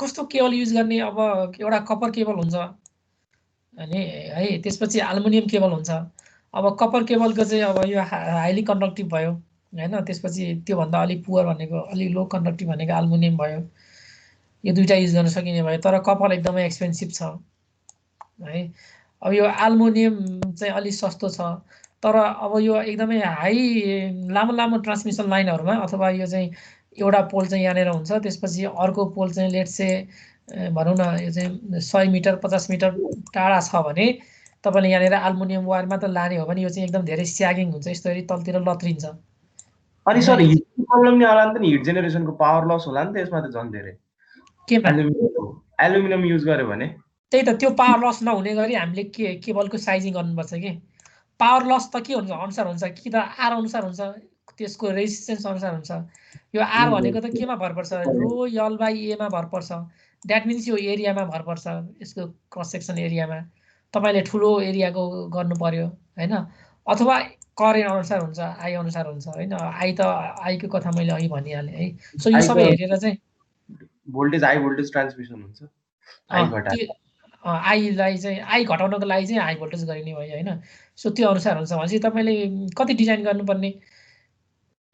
कस्तो केबल युज गर्ने। अब एउटा कपर केबल हुन्छ अनि है, त्यसपछि एल्युमिनियम केबल हुन्छ। अब कपर केबलको चाहिँ अब यो हाइली कन्डक्टिभ भयो होइन, त्यसपछि त्योभन्दा अलिक पुवर भनेको अलिक लो कन्डक्टिभ भनेको एल्युमिनियम भयो। यो दुईवटा युज गर्न सकिने भयो, तर कपर एकदमै एक्सपेन्सिभ छ है। अब यो एल्युमिनियम चाहिँ अलिक सस्तो छ, तर अब यो एकदमै हाई लामो लामो ट्रान्समिसन लाइनहरूमा अथवा यो चाहिँ एउटा पोल चाहिँ यहाँनिर हुन्छ, त्यसपछि अर्को पोल चाहिँ लेट्स से भनौँ न यो चाहिँ 100 मिटर 50 मिटर टाढा छ भने तपाईँले यहाँनिर एल्युमिनियम वायर मात्र लाने हो भने यो चाहिँ एकदम धेरै स्यागिङ हुन्छ, यस्तरी तलतिर लत्रिन्छ। अनि सर हिट प्रब्लम नि होला नि त, हिट जेनेरेसनको पावर लस होला नि त यसमा त झन् धेरै। केमा एल्युमिनियम युज गर्यो भने त्यही त, त्यो पावर लस नहुने गरी हामीले केबलको साइजिङ गर्नुपर्छ कि। पावर लस त के हुन्छ अनुसार हुन्छ कि त आर अनुसार हुन्छ, त्यसको रेजिस्टेन्स अनुसार हुन्छ। यो आर भनेको त केमा भर पर्छ, रो यल बाई एमा भर पर्छ। द्याट मिन्स यो एरियामा भर पर्छ, यसको क्रस सेक्सन एरियामा। तपाईँले ठुलो एरियाको गर्नु पर्यो होइन, अथवा करेन्ट अनुसार हुन्छ, आई अनुसार हुन्छ होइन। आई त आईको कथा मैले अघि भनिहालेँ है। सो यो सबै हेरेर चाहिँ भोल्टेज हाई भोल्टेज ट्रान्समिसन हुन्छ। आईलाई चाहिँ आई घटाउनको लागि चाहिँ हाई भोल्टेज गरिने भयो होइन। सो त्यो अनुसार हुन्छ भनेपछि तपाईँले कति डिजाइन गर्नुपर्ने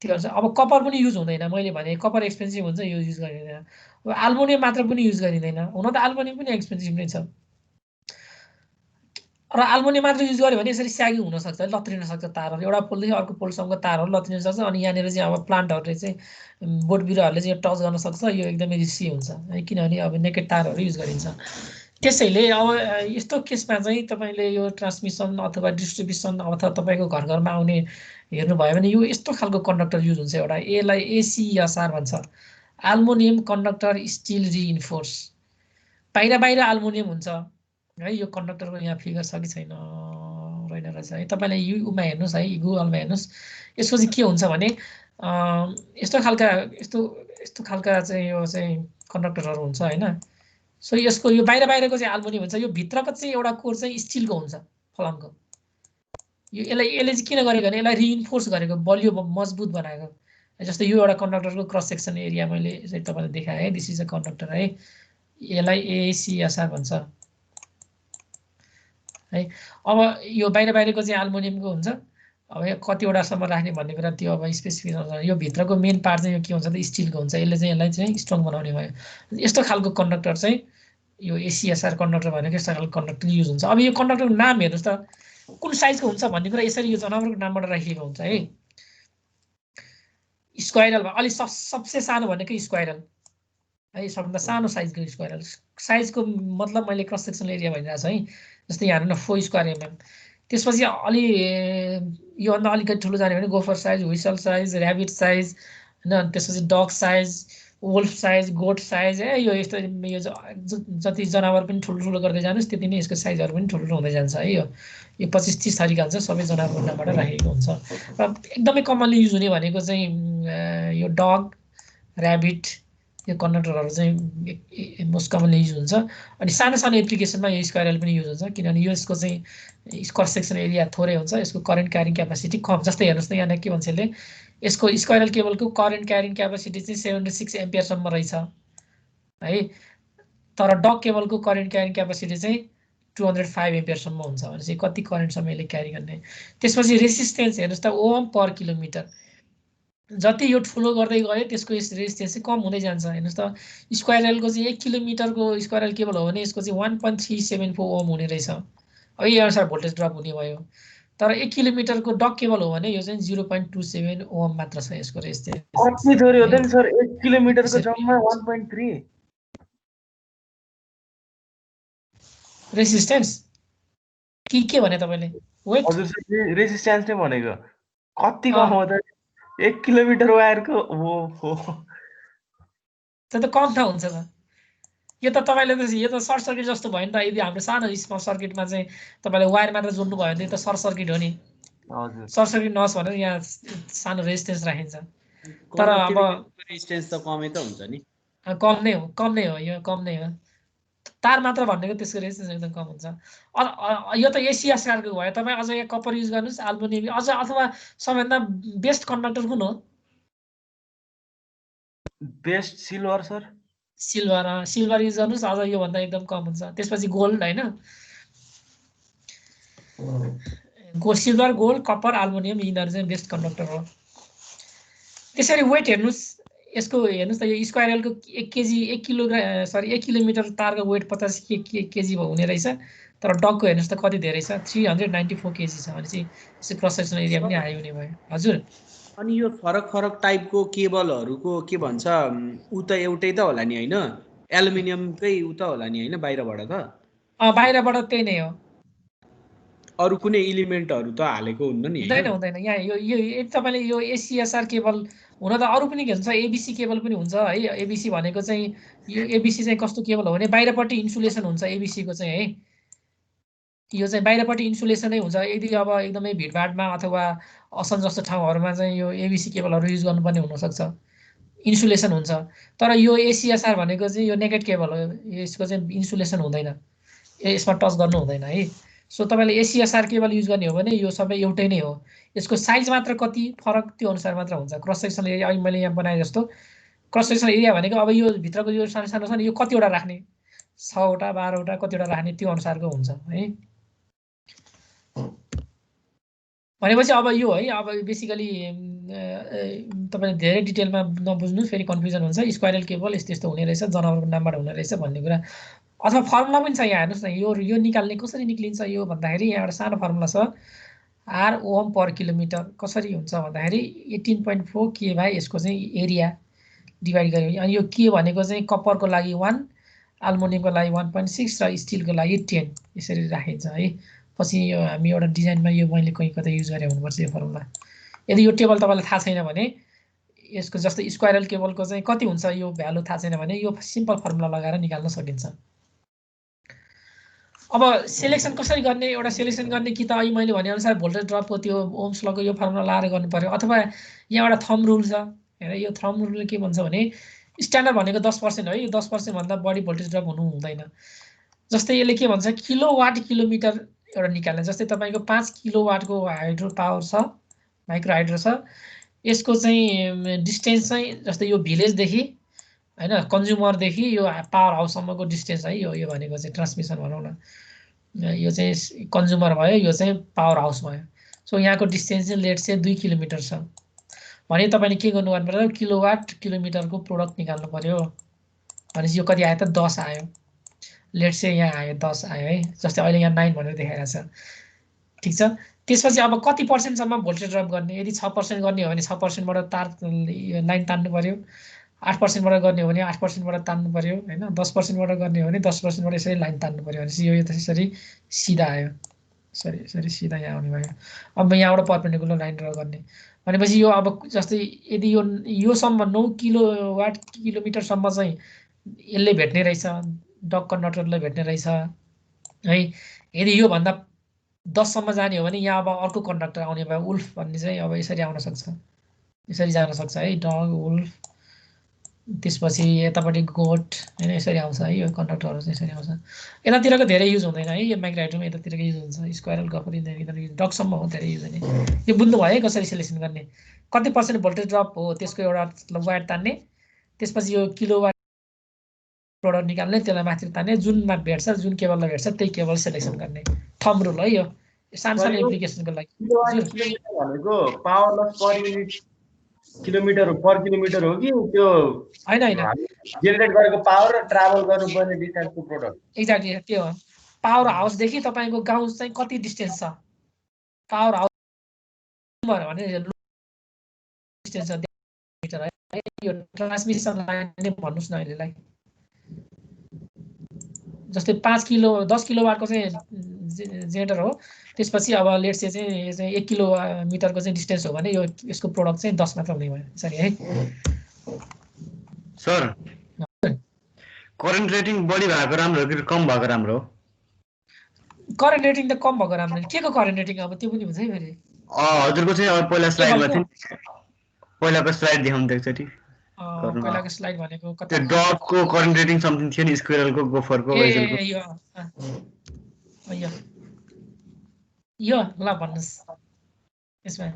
त्यो अनुसार। अब कपर पनि युज हुँदैन, मैले भने कपर एक्सपेन्सिभ हुन्छ, यो युज गरिँदैन। अब एल्युमिनियम मात्र पनि युज गरिँदैन, हुन त एल्युमिनियम पनि एक्सपेन्सिभ नै छ, र एल्युमिनियम मात्र युज गर्यो भने यसरी स्यागिङ हुनसक्छ, लत्रिन सक्छ तारहरू। एउटा पोलदेखि अर्को पोलसम्मको तारहरू लत्रिन सक्छ। अनि यहाँनिर चाहिँ अब प्लान्टहरूले चाहिँ बोट बिरुवाहरूले चाहिँ टच गर्न सक्छ, यो एकदमै रिस्की हुन्छ है, किनभने अब नेकेड तारहरू युज गरिन्छ। त्यसैले अब यस्तो केसमा चाहिँ तपाईँले यो ट्रान्समिसन अथवा डिस्ट्रिब्युसन अथवा तपाईँको घर घरमा आउने हेर्नुभयो भने यो यस्तो खालको कन्डक्टर युज हुन्छ। एउटा यसलाई एसिएसआर भन्छ, एल्युमिनियम कन्डक्टर स्टिल रिइन्फोर्स। बाहिर एल्युमिनियम हुन्छ है। यो कन्डक्टरको यहाँ फिगर छ कि छैन, रहेन रहेछ है। तपाईँले युमा हेर्नुहोस् है, गुगलमा हेर्नुहोस्। यसको चाहिँ के हुन्छ भने यस्तो खालका चाहिँ यो चाहिँ कन्डक्टरहरू हुन्छ होइन। सो यसको यो बाहिरको चाहिँ एल्युमिनियम हुन्छ, यो भित्रको चाहिँ एउटा कोर चाहिँ स्टिलको हुन्छ फलामको। यसले चाहिँ किन गरेको भने यसलाई रिइन्फोर्स गरेको, बलियो मजबुत बनाएको। जस्तै यो एउटा कन्डक्टरको क्रस सेक्सन एरिया मैले यसरी तपाईँलाई देखाएँ है। दिस इज अ कन्डक्टर है, यसलाई एसिएसआर भन्छ है। अब यो बाहिरको चाहिँ एल्युमिनियमको हुन्छ। अब यो कतिवटासम्म राख्ने भन्ने कुरा त्यो अब स्पेसिफिकेसन। यो भित्रको मेन पार्ट चाहिँ यो के हुन्छ त स्टिलको हुन्छ, यसले चाहिँ यसलाई चाहिँ स्ट्रङ बनाउने भयो। यस्तो खालको कन्डक्टर चाहिँ यो एसिएसआर कन्डक्टर भनेको यस्तो खालको कन्डक्टर युज हुन्छ। अब यो कन्डक्टरको नाम हेर्नुहोस् त कुन साइजको हुन्छ भन्ने कुरा यसरी यो जनावरको नामबाट राखिएको हुन्छ है। स्क्वाइरल अलिक सबसे सानो भनेको स्क्वाइरल है, सबभन्दा सानो साइजको स्क्वाइरल। साइजको मतलब मैले क्रस सेक्सन एरिया भनिरहेको छु है। जस्तै यहाँ हेर्नु 4 स्क्वायर mm। त्यसपछि अलि योभन्दा अलिकति ठुलो जाने भने gopher size, whistle size, rabbit size होइन। त्यसपछि dog size, wolf size, goat size है। यो यस्तो यो जति जनावर पनि ठुल्ठुलो गर्दै जानुहोस् त्यति नै यसको साइजहरू पनि ठुल्ठुलो हुँदै जान्छ है। यो 25-30 थरीका हुन्छ, सबै जनावरको नामबाट राखेको हुन्छ। र एकदमै कमनली युज हुने भनेको चाहिँ यो डग, ऱ्याबिट यो कन्डक्टरहरू चाहिँ मोस्ट कमनली युज हुन्छ अनि सानो सानो एप्लिकेसनमा यो स्क्वायरल पनि युज हुन्छ किनभने यसको चाहिँ क्रस सेक्सन एरिया थोरै हुन्छ यसको करेन्ट क्यारिङ क्यापासिटी कम जस्तै हेर्नुहोस् त यहाँ के भन्छ यसले यसको स्क्वायरल केबलको करेन्ट क्यारिङ क्यापासिटी चाहिँ 76 एम्पियरसम्म रहेछ है तर डक केबलको करेन्ट क्यारिङ क्यापासिटी चाहिँ 205 एम्पियरसम्म हुन्छ भनेपछि कति करेन्टसम्म यसले क्यारी गर्ने त्यसपछि रेसिस्टेन्स हेर्नुहोस् त ओम पर किलोमिटर जति यो ठुलो गर्दै गयो त्यसको रेजिस्टेन्स चाहिँ कम हुँदै जान्छ हेर्नुहोस् त स्क्वायरलको चाहिँ 1 किलोमिटरको स्क्वायरल केबल हो भने यसको चाहिँ 1.374 ओम हुने रहेछ अब यही अनुसार भोल्टेज ड्रप हुने भयो तर 1 किलोमिटरको डक केबल हो भने यो चाहिँ 0.27 ओम मात्र छ यसको रेजिस्टेन्स कति थोरै हो त नि सर 1 किलोमिटरको जम्मा 1.3 रेजिस्टेन्स के भने तपाईले वेट हजुर सर रेजिस्टेन्स नै भनेको कति कम हो त 1 किलोमिटर वायरको ओहो त्यो त कम त हुन्छ त यो त तपाईले त यो त सर्ट सर्किट जस्तो भयो नि त यदि हाम्रो सानो स्मल सर्किटमा चाहिँ तपाईले वायर मात्र जोड्नु भयो भने त सर्ट सर्किट हो नि हजुर सर्ट सर्किट नहोस् भनेर यहाँ सानो रेजिस्टेन्स राखिन्छ तर अब रेजिस्टेन्स त कमै त हुन्छ नि कम नै हो यो कम नै हो तार मात्र भन्नेको त्यसको रेजिस्टेन्स एकदम कम हुन्छ यो त एसिएसआरको भयो तपाईँ अझ यहाँ कपर युज गर्नुहोस् एल्युमिनियम अझ अथवा सबैभन्दा बेस्ट कन्डक्टर कुन हो best silver sir silver use गर्नुहोस् अझ योभन्दा एकदम कम हुन्छ त्यसपछि गोल्ड होइन सिल्भर गोल्ड कपर एल्युमिनियम यिनीहरू चाहिँ बेस्ट कन्डक्टर हो त्यसरी वेट हेर्नुहोस् यसको हेर्नुहोस् त यो स्क्वायरलको 1 केजी 1 किलोग्राम सरी 1 किलोमिटर तारको वेट 50 केजी हुने रहेछ तर डकको हेर्नुहोस् त कति धेरै छ 394 केजी छ भनेपछि यसको क्रस सेक्सन एरिया पनि हाई हुने भयो हजुर अनि यो फरक फरक टाइपको केबलहरूको के भन्छ उ त एउटै त होला नि हैन एल्युमिनियमकै उ त होला नि हैन बाहिरबाट त बाहिरबाट त्यही नै हो अरु कुनै एलिमेन्टहरु त हालेको हुन्न नि हुँदैन यहाँ यो तपाईले यो एसिएसआर केबल हुन त अरु पनि के हुन्छ एबीसी केबल पनि हुन्छ है एबीसी भनेको चाहिँ यो एबीसी चाहिँ कस्तो केबल हो भने बाहिरपट्टि इन्सुलेसन हुन्छ एबीसी को चाहिँ है यो चाहिँ बाहिरपट्टि इन्सुलेसनै हुन्छ यदि अब एकदमै भिडभाडमा अथवा असन जस्तो ठाउँहरुमा चाहिँ यो एबीसी केबलहरु युज गर्नुपर्ने हुन सक्छ इन्सुलेसन हुन्छ तर यो एसिएसआर भनेको चाहिँ यो नेकेड केबल हो यसको चाहिँ इन्सुलेसन हुँदैन यसमा टच गर्नु हुँदैन है सो तपाईले एसिएसआर केबल युज गर्ने हो भने यो सबै एउटै नै हो यसको साइज मात्र कति फरक त्यो अनुसार मात्र हुन्छ क्रस सेक्सन एरिया अहिले मैले यहाँ बनाए जस्तो क्रस सेक्सन एरिया भनेको अब यो भित्रको यो सानो सानो छ नि यो कतिवटा राख्ने 6 वटा 12 वटा कतिवटा राख्ने त्यो अनुसारको हुन्छ है भनेपछि अब यो है अब बेसिकली तपाईले धेरै डिटेलमा नबुझ्नु फेरि कन्फ्युजन हुन्छ स्क्वायरल केबल यस्तो यस्तो हुने रहेछ जनावरको नामबाट हुने रहेछ भन्ने कुरा अथवा फर्मुला पनि छ यहाँ हेर्नुस् न यो निकाल्ने कसरी निक्लिन्छ यो भन्दाखेरि यहाँ एउटा सानो फर्मुला छ आर ओम पर किलोमिटर कसरी हुन्छ भन्दाखेरि 18.4 के बाइ यसको चाहिँ एरिया डिवाइड गर्यो अनि यो के भनेको चाहिँ कपरको लागि 1 एल्युमिनियमको लागि 1.6 र स्टिलको लागि 10 यसरी राखिन्छ है पछि यो हामी एउटा डिजाइनमा यो मैले कहीं कतै युज गरे हुनुपर्छ यो फर्मुला यदि यो टेबल तपाईलाई थाहा छैन भने यसको जस्तो स्क्वायरल केबलको चाहिँ कति हुन्छ यो भ्यालु थाहा छैन भने यो सिम्पल फर्मुला लगाएर निकाल्न सकिन्छ अब सिलेक्सन कसरी गर्ने एउटा सिलेक्सन गर्ने कि त अहिले मैले भने अनुसार भोल्टेज ड्रपको त्यो ओम्स लको यो फर्मुला लाएर गर्नु पर्यो अथवा यहाँ एउटा थम्ब रुल छ हैन यो थम्ब रुलले के भन्छ भने स्ट्यान्डर्ड भनेको 10% हो यो 10% भन्दा बढी भोल्टेज ड्रप हुनु हुँदैन जस्तै यसले के भन्छ किलोवाट किलोमिटर एउटा निकाल्ने जस्तै तपाईको 5 किलोवाटको हाइड्रो पावर छ माइक्रो हाइड्रो छ यसको चाहिँ डिस्टेन्स चाहिँ जस्तै यो भिलेज देखि हैन कन्ज्युमर देखि यो पावर हाउस सम्मको डिस्टेन्स है यो भनेको चाहिँ ट्रान्समिसन भनौं न यो चाहिँ कन्ज्युमर भयो यो चाहिँ पावर हाउस भयो सो यहाँको डिस्टेन्स चाहिँ लेट से 2 किलोमिटर छ भने तपाईले के गर्नु पर्यो किलोवाट किलोमिटरको प्रोडक्ट निकाल्नु पर्यो भनेपछि यो कति आयो त 10 आयो लेट से यहाँ आयो 10 आयो है जस्तै अहिले यहाँ 9 भनेर देखाइरा छ ठीक छ त्यसपछि अब कति पर्सेन्ट सम्म भोल्टेज ड्रप गर्ने यदि 6% गर्ने हो भने 6% बाट तार लाइन तान्नु पर्यो 8% बाट गर्ने हो भने 8% बाट तान्नु पर्यो हैन 10% बाट गर्ने हो भने 10% बाट यसरी लाइन तान्नु पर्यो भनेपछि यो त्यसरी सिधा आयो सरी सिधा यहाँ आउने भयो अब यहाँबाट परपेन्डिकुलर लाइन ड्रा गर्ने भनेपछि यो अब जस्तै यदि यो सम्म 9 किलोवाट किलोमिटर सम्म चाहिँ यसले भेट्ने रहेछ डक कन्डक्टरले भेट्ने रहेछ है यदि यो भन्दा 10 सम्म जाने हो भने यहाँ अब अर्को कन्डक्टर आउने भयो उल्फ भन्ने चाहिँ अब यसरी आउन सक्छ यसरी जान सक्छ है डग उल्फ त्यसपछि यतापट्टि गोट हैन यसरी आउँछ है यो कन्डक्टरहरु चाहिँ यसरी आउँछ यतातिरको धेरै युज हुँदैन है यो माइक्रोहाइड्रोमा यतातिरको युज हुन्छ स्क्वायरल कपर यतातिर डकसम्म हो धेरै युज हुने यो बुझ्नु भयो है कसरी सिलेक्सन गर्ने कति % भोल्टेज ड्रप हो त्यसको एउटा वाट तान्ने त्यसपछि यो किलोवाट प्रोडक्ट निकाल्ने त्यसलाई माथि तान्ने जुनमा भेट्छ जुन केबललाई भेट्छ त्यही केबल सिलेक्सन गर्ने थम्ब रुल है यो सानो एप्लिकेसनको लागि भनेको power loss per unit kilometre per kilometre हो कि त्यो हैन जेनेरेट गरेको पावर र ट्राभल गर्नुपर्ने डिस्टेन्सको प्रोडक्ट एक्ज्याक्टली त्यो हो पावर हाउस देखि तपाईको गाउँ चाहिँ कति डिस्टेन्स छ पावर हाउस भने डिस्टेन्स छ मिटर है यो ट्रान्समिसन लाइन नै भन्नुस् न अहिलेलाई जस्तै 5 किलो 10 किलोवाटको चाहिँ जेनेरेटर हो त्यसपछि अब लेट्स से चाहिँ यो चाहिँ 1 किलोमिटरको चाहिँ डिस्टेन्स हो भने यो यसको प्रोडक्ट चाहिँ 10 मात्र हुने भयो सरी है सर करेन्ट रेटिङ बढी भएको राम्रो हो कि कम भएको राम्रो हो करेन्ट रेटिङ त कम भएको राम्रो के को करेन्ट रेटिङ अब त्यो पनि हुन्छ है फेरि हजुरको चाहिँ अब पहिला स्लाइडमा थियो पहिलाको स्लाइड देखाउनु त एकचोटी पहिलाको स्लाइड भनेको त्यो डगको करेन्ट रेटिङ समथिङ थियो नि स्क्विरलको गोफरको यो ल भन्नुस् यसमा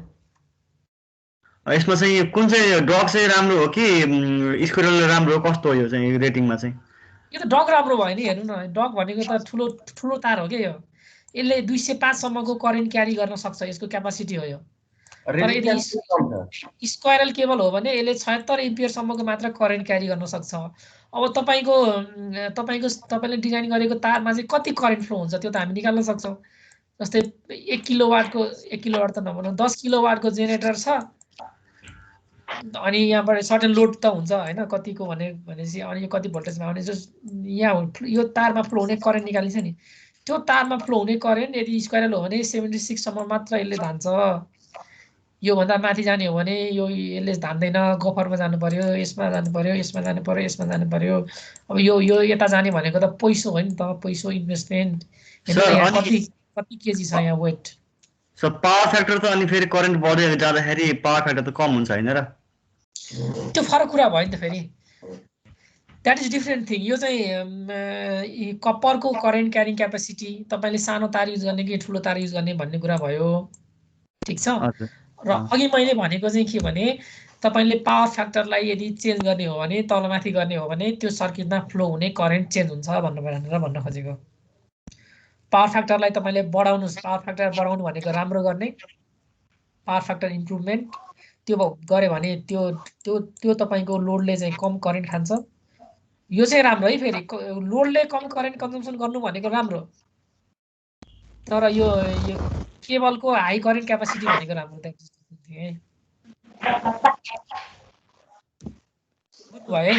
यसमा चाहिँ कुन चाहिँ डग चाहिँ राम्रो हो कि स्क्विरल राम्रो हो कस्तो हो यो चाहिँ रेटिङमा चाहिँ यो त डग राम्रो भयो नि हेर्नु न डग भनेको त ठुलो ठुलो तार हो के यो यसले 205 सम्मको करेन्ट क्यारी गर्न सक्छ यसको क्यापासिटी हो यो तर यदि स्क्वायरल केबल हो भने यसले 76 एम्पियर सम्मको मात्र करेन्ट क्यारी गर्न सक्छ अब तपाईले डिजाइन गरेको तारमा चाहिँ कति करेन्ट फ्लो हुन्छ त्यो त हामी निकाल्न सक्छौं जस्तै 1 किलोवाट त नभनौं 10 किलोवाटको जेनेरेटर छ अनि यहाँबाट सर्टेन लोड त हुन्छ हैन कतिको भनेपछि अनि यो कति भोल्टेजमा आउने यहाँ यो तारमा फ्लो हुने करेन्ट निकालिन्छ नि त्यो तारमा फ्लो हुने करेन्ट यदि स्क्वायरल हो भने 76 सम्म मात्र यसले धान्छ यो भन्दा माथि जाने हो भने यो यसले धान्दैन गफरमा जानु पर्यो यसमा जानु पर्यो यसमा जानु पर्यो यसमा जानु पर्यो अब यो यता जाने भनेको त पैसो हो नि त पैसो इन्भेस्टमेन्ट कति केजी छ यहाँ वेट सो पावर फ्याक्टर त अनि फेरि करेन्ट बढ्दै जाँदाखेरि पावर फ्याक्टर त कम हुन्छ हैन र त्यो फरक कुरा भयो नि त फेरि द्याट इज डिफरेन्ट थिङ यो चाहिँ कपरको करेन्ट क्यारिङ क्यापासिटी तपाईले सानो तार युज गर्ने कि ठुलो तार युज गर्ने भन्ने कुरा भयो ठीक छ र अघि मैले भनेको चाहिँ के भने तपाईले पावर फ्याक्टरलाई यदि चेन्ज गर्ने हो भने तलमाथि गर्ने हो भने त्यो सर्किटमा फ्लो हुने करेन्ट चेन्ज हुन्छ भन्न खोजेको पावर फ्याक्टरलाई तपाईले बढाउनुस् पावर फ्याक्टर बढाउनु भनेको राम्रो गर्ने पावर फ्याक्टर इम्प्रुभमेन्ट त्यो गरे भने त्यो तपाईको लोडले चाहिँ कम करेन्ट खान्छ यो चाहिँ राम्रो है फेरि लोडले कम करेन्ट कन्जम्सन गर्नु भनेको राम्रो तर यो केबलको हाई करेन्ट क्यापासिटी भनेको राम्रो है भयो है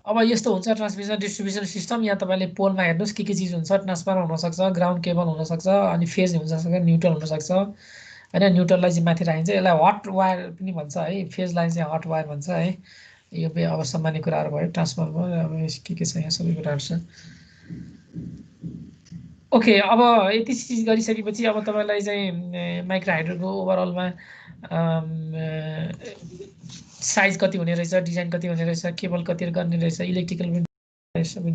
अब यस्तो हुन्छ ट्रान्समिसन डिस्ट्रिब्युसन सिस्टम यहाँ तपाईले पोलमा हेर्नुस् के चीज हुन्छ ट्रान्सफर्मर हुन सक्छ ग्राउन्ड केबल हुन सक्छ अनि फेज हुन सक्छ न्यूट्रल हुन सक्छ हैन न्यूट्रललाई चाहिँ माथि राखिन्छ यसलाई हट वायर पनि भन्छ है फेजलाई चाहिँ हट वायर भन्छ है यो अब सामान्य कुराहरु भयो ट्रान्सफर्मर अब के छ यहाँ सबै कुराहरु छ ओके अब यति चीज गरिसकेपछि अब तपाईलाई चाहिँ माइक्रो हाइड्रोको ओभरअलमा साइज कति हुने रहेछ डिजाइन कति हुने रहेछ केबल कति गर्ने रहेछ इलेक्ट्रिकल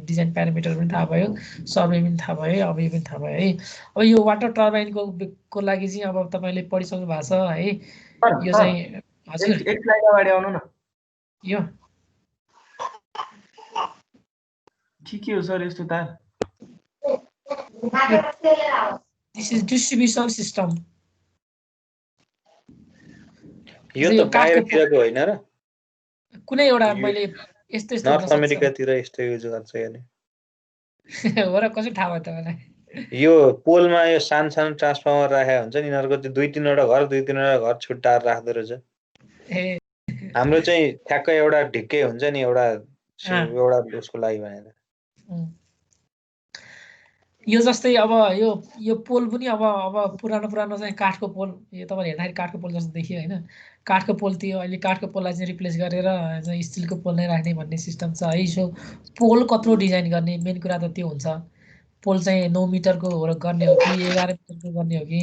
डिजाइन प्यारामिटर पनि थाहा भयो सर्वे पनि थाहा भयो अब यो पनि थाहा भयो है अब यो वाटर टर्बाइनको लागि चाहिँ अब तपाईले पढिसक्नु भएको छ है यो चाहिँ हजुर एक स्लाइड अगाडि आउनु न यो के हो सर यस्तो तार दिस इज डिस्ट्रिब्युसन सिस्टम यो त बाहिरतिरको हैन र कुनै एउटा मैले यस्तो नर्थ अमेरिकातिर यस्तो युज गर्छ यानी हो र कसरी थाहा भयो तपाईलाई यो पोलमा यो सानो ट्रान्सफर्मर राखेको हुन्छ नि यिनीहरुको त्यो दुई तीनवटा घर छुट्टाएर राख्दो रहेछ ए हाम्रो चाहिँ ठ्याक्कै एउटा ढिक्कै हुन्छ नि एउटा उसको लागि भनेर यो जस्तै अब यो पोल पनि अब पुरानो चाहिँ काठको पोल यो तपाईले हेर्दाखेरि काठको पोल जस्तो देखियो हैन काठको पोल थियो अहिले काठको पोललाई चाहिँ रिप्लेस गरेर चाहिँ स्टिलको पोल नै राख्ने भन्ने सिस्टम छ है सो पोल कत्रो डिजाइन गर्ने मेन कुरा त त्यो हुन्छ पोल चाहिँ 9 मिटरको गर्ने हो कि 11 मिटरको गर्ने हो कि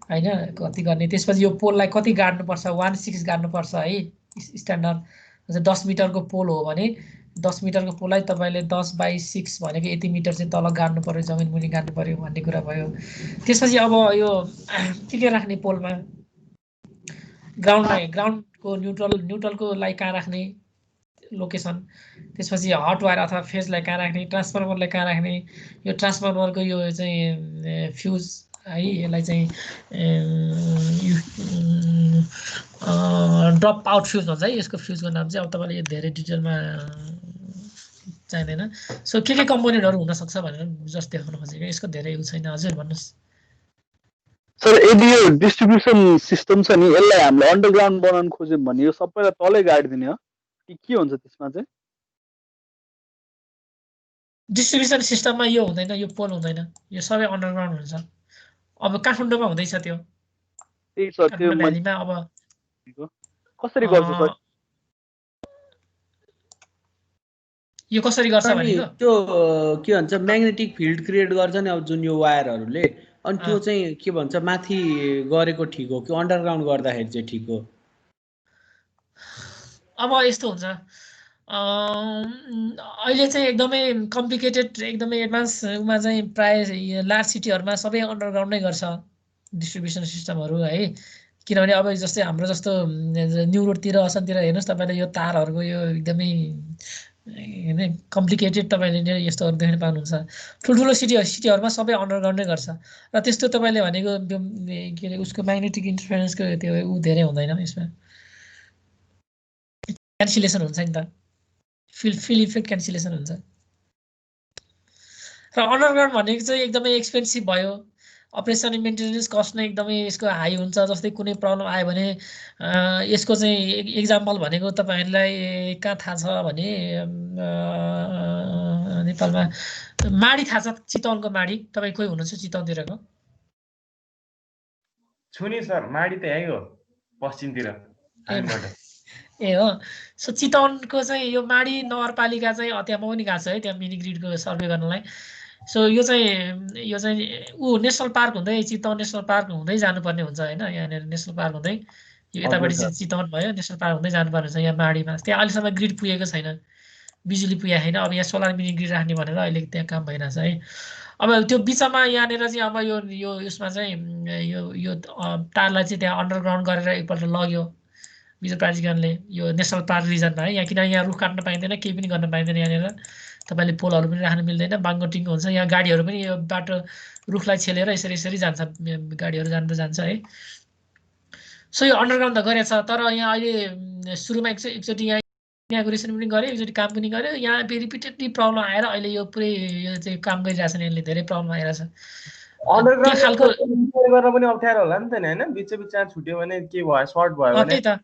होइन कति गर्ने, त्यसपछि यो पोललाई कति गाड्नुपर्छ, 1/6 गाड्नुपर्छ है स्ट्यान्डर्ड। 10 मिटरको पोल हो भने 10 मिटरको पोललाई तपाईँले 10/6 भनेको यति मिटर चाहिँ तल गाड्नु पर्यो, जमिन मुनि गाड्नु पर्यो भन्ने कुरा भयो। त्यसपछि अब यो के राख्ने पोलमा, ग्राउन्डको न्युट्रलको लाई कहाँ राख्ने लोकेसन, त्यसपछि हट वायर अथवा फेजलाई कहाँ राख्ने, ट्रान्सफर्मरलाई कहाँ राख्ने, यो ट्रान्सफर्मरको यो चाहिँ फ्युज है, यसलाई चाहिँ ड्रप आउट फ्युज भन्छ है, यसको फ्युजको नाम चाहिँ अब तपाईँले यो धेरै डिटेलमा चाहिँदैन। सो के कम्पोनेन्टहरू हुनसक्छ भनेर जस्ट देखाउन खोजेको, यसको धेरै उ छैन। हजुर भन्नुहोस् सर। यदि यो डिस्ट्रिब्युसन सिस्टम छ नि, यसलाई हामीले अन्डरग्राउन्ड बनाउन खोज्यौँ भने यो सबैलाई तलै गाडिदिने हो कि के हुन्छ त्यसमा चाहिँ? डिस्ट्रिब्युसन सिस्टममा यो हुँदैन, यो पोल हुँदैन, यो सबै अन्डरग्राउन्ड हुन्छ। अब काठमाडौँमा हुँदैछ त्यो, त्यही सर, त्यो भ्यालीमा अब कसरी गर्छ सर? यो कसरी गर्छ भनेको त्यो के भन्छ म्याग्नेटिक फिल्ड क्रिएट गर्छ नि अब जुन यो वायरहरूले, अनि त्यो चाहिँ के भन्छ माथि गरेको ठिक हो कि अन्डरग्राउन्ड गर्दाखेरि चाहिँ ठिक हो? अब यस्तो हुन्छ, अहिले चाहिँ एकदमै कम्प्लिकेटेड एकदमै एडभान्समा चाहिँ प्राय लार्ज सिटीहरूमा सबै अन्डरग्राउन्ड नै गर्छ डिस्ट्रिब्युसन सिस्टमहरू है। किनभने अब जस्तै हाम्रो जस्तो न्यु रोडतिर असनतिर हेर्नुहोस् तपाईँले यो तारहरूको यो एकदमै होइन कम्प्लिकेटेड तपाईँले यस्तोहरू देख्न पाउनुहुन्छ। ठुल्ठुलो सिटीहरूमा सबै अन्डरग्राउन्ड नै गर्छ र त्यस्तो तपाईँले भनेको के अरे उसको म्याग्नेटिक इन्टरफेरेन्सको त्यो ऊ धेरै हुँदैन यसमा, क्यान्सिलेसन हुन्छ नि त, फिल्ड इफेक्ट क्यान्सिलेसन हुन्छ। र अन्डरग्राउन्ड भनेको चाहिँ एकदमै एक्सपेन्सिभ भयो, अपरेसन मेन्टेनेन्स कस्ट नै एकदमै यसको हाई हुन्छ। जस्तै कुनै प्रब्लम आयो भने यसको चाहिँ एक्जाम्पल भनेको तपाईँहरूलाई कहाँ थाहा छ भने नेपालमा माडी थाहा छ, चितवनको माडी, तपाईँ कोही हुनुहुन्छ चितवनतिरको? छु नि सर, माडी त यही हो पश्चिमतिर। ए हो। सो चितवनको चाहिँ यो माडी नगरपालिका चाहिँ त्यहाँ म पनि गएको छु है, त्यहाँ मिनी ग्रिडको सर्वे गर्नलाई। सो यो चाहिँ ऊ नेसनल पार्क हुँदै चितवन नेसनल पार्क हुँदै जानुपर्ने हुन्छ होइन, यहाँनिर नेसनल पार्क हुँदै यो यतापट्टि चाहिँ चितवन भयो, नेसनल पार्क हुँदै जानुपर्ने हुन्छ यहाँ माडीमा। त्यहाँ अहिलेसम्म ग्रिड पुगेको छैन, बिजुली पुगेको छैन। अब यहाँ सोलर मिनी ग्रिड राख्ने भनेर अहिले त्यहाँ काम भइरहेछ है। अब त्यो बिचमा यहाँनिर चाहिँ अब यो यसमा चाहिँ यो तारलाई चाहिँ त्यहाँ अन्डरग्राउन्ड गरेर एकपल्ट लग्यो विद्युत प्राधिकरणले यो नेसनल पार्क रिजनमा है। यहाँ किन यहाँ रुख काट्न पाइँदैन, केही पनि गर्न पाइँदैन, यहाँनिर तपाईँले पोलहरू पनि राख्न मिल्दैन, बाङ्गोटिङ्गो हुन्छ। यहाँ गाडीहरू पनि यो बाटो रुखलाई छेलेर यसरी जान्छ, गाडीहरू जान्छ है। सो यो अन्डरग्राउन्ड त गरेछ, तर यहाँ अहिले सुरुमा एकचोटि यहाँ इनागुरेसन पनि गऱ्यो, एकचोटि काम पनि गऱ्यो। यहाँ रिपिटेडली प्रब्लम आएर अहिले यो पुरै यो चाहिँ काम गरिरहेछन्, यसले धेरै प्रब्लम आइरहेछ। अन्डरग्राउन्ड गर्न पनि अप्ठ्यारो होला नि त हैन, बिचमा छुट्यो भने के भयो, सर्ट भयो भने त्यही त,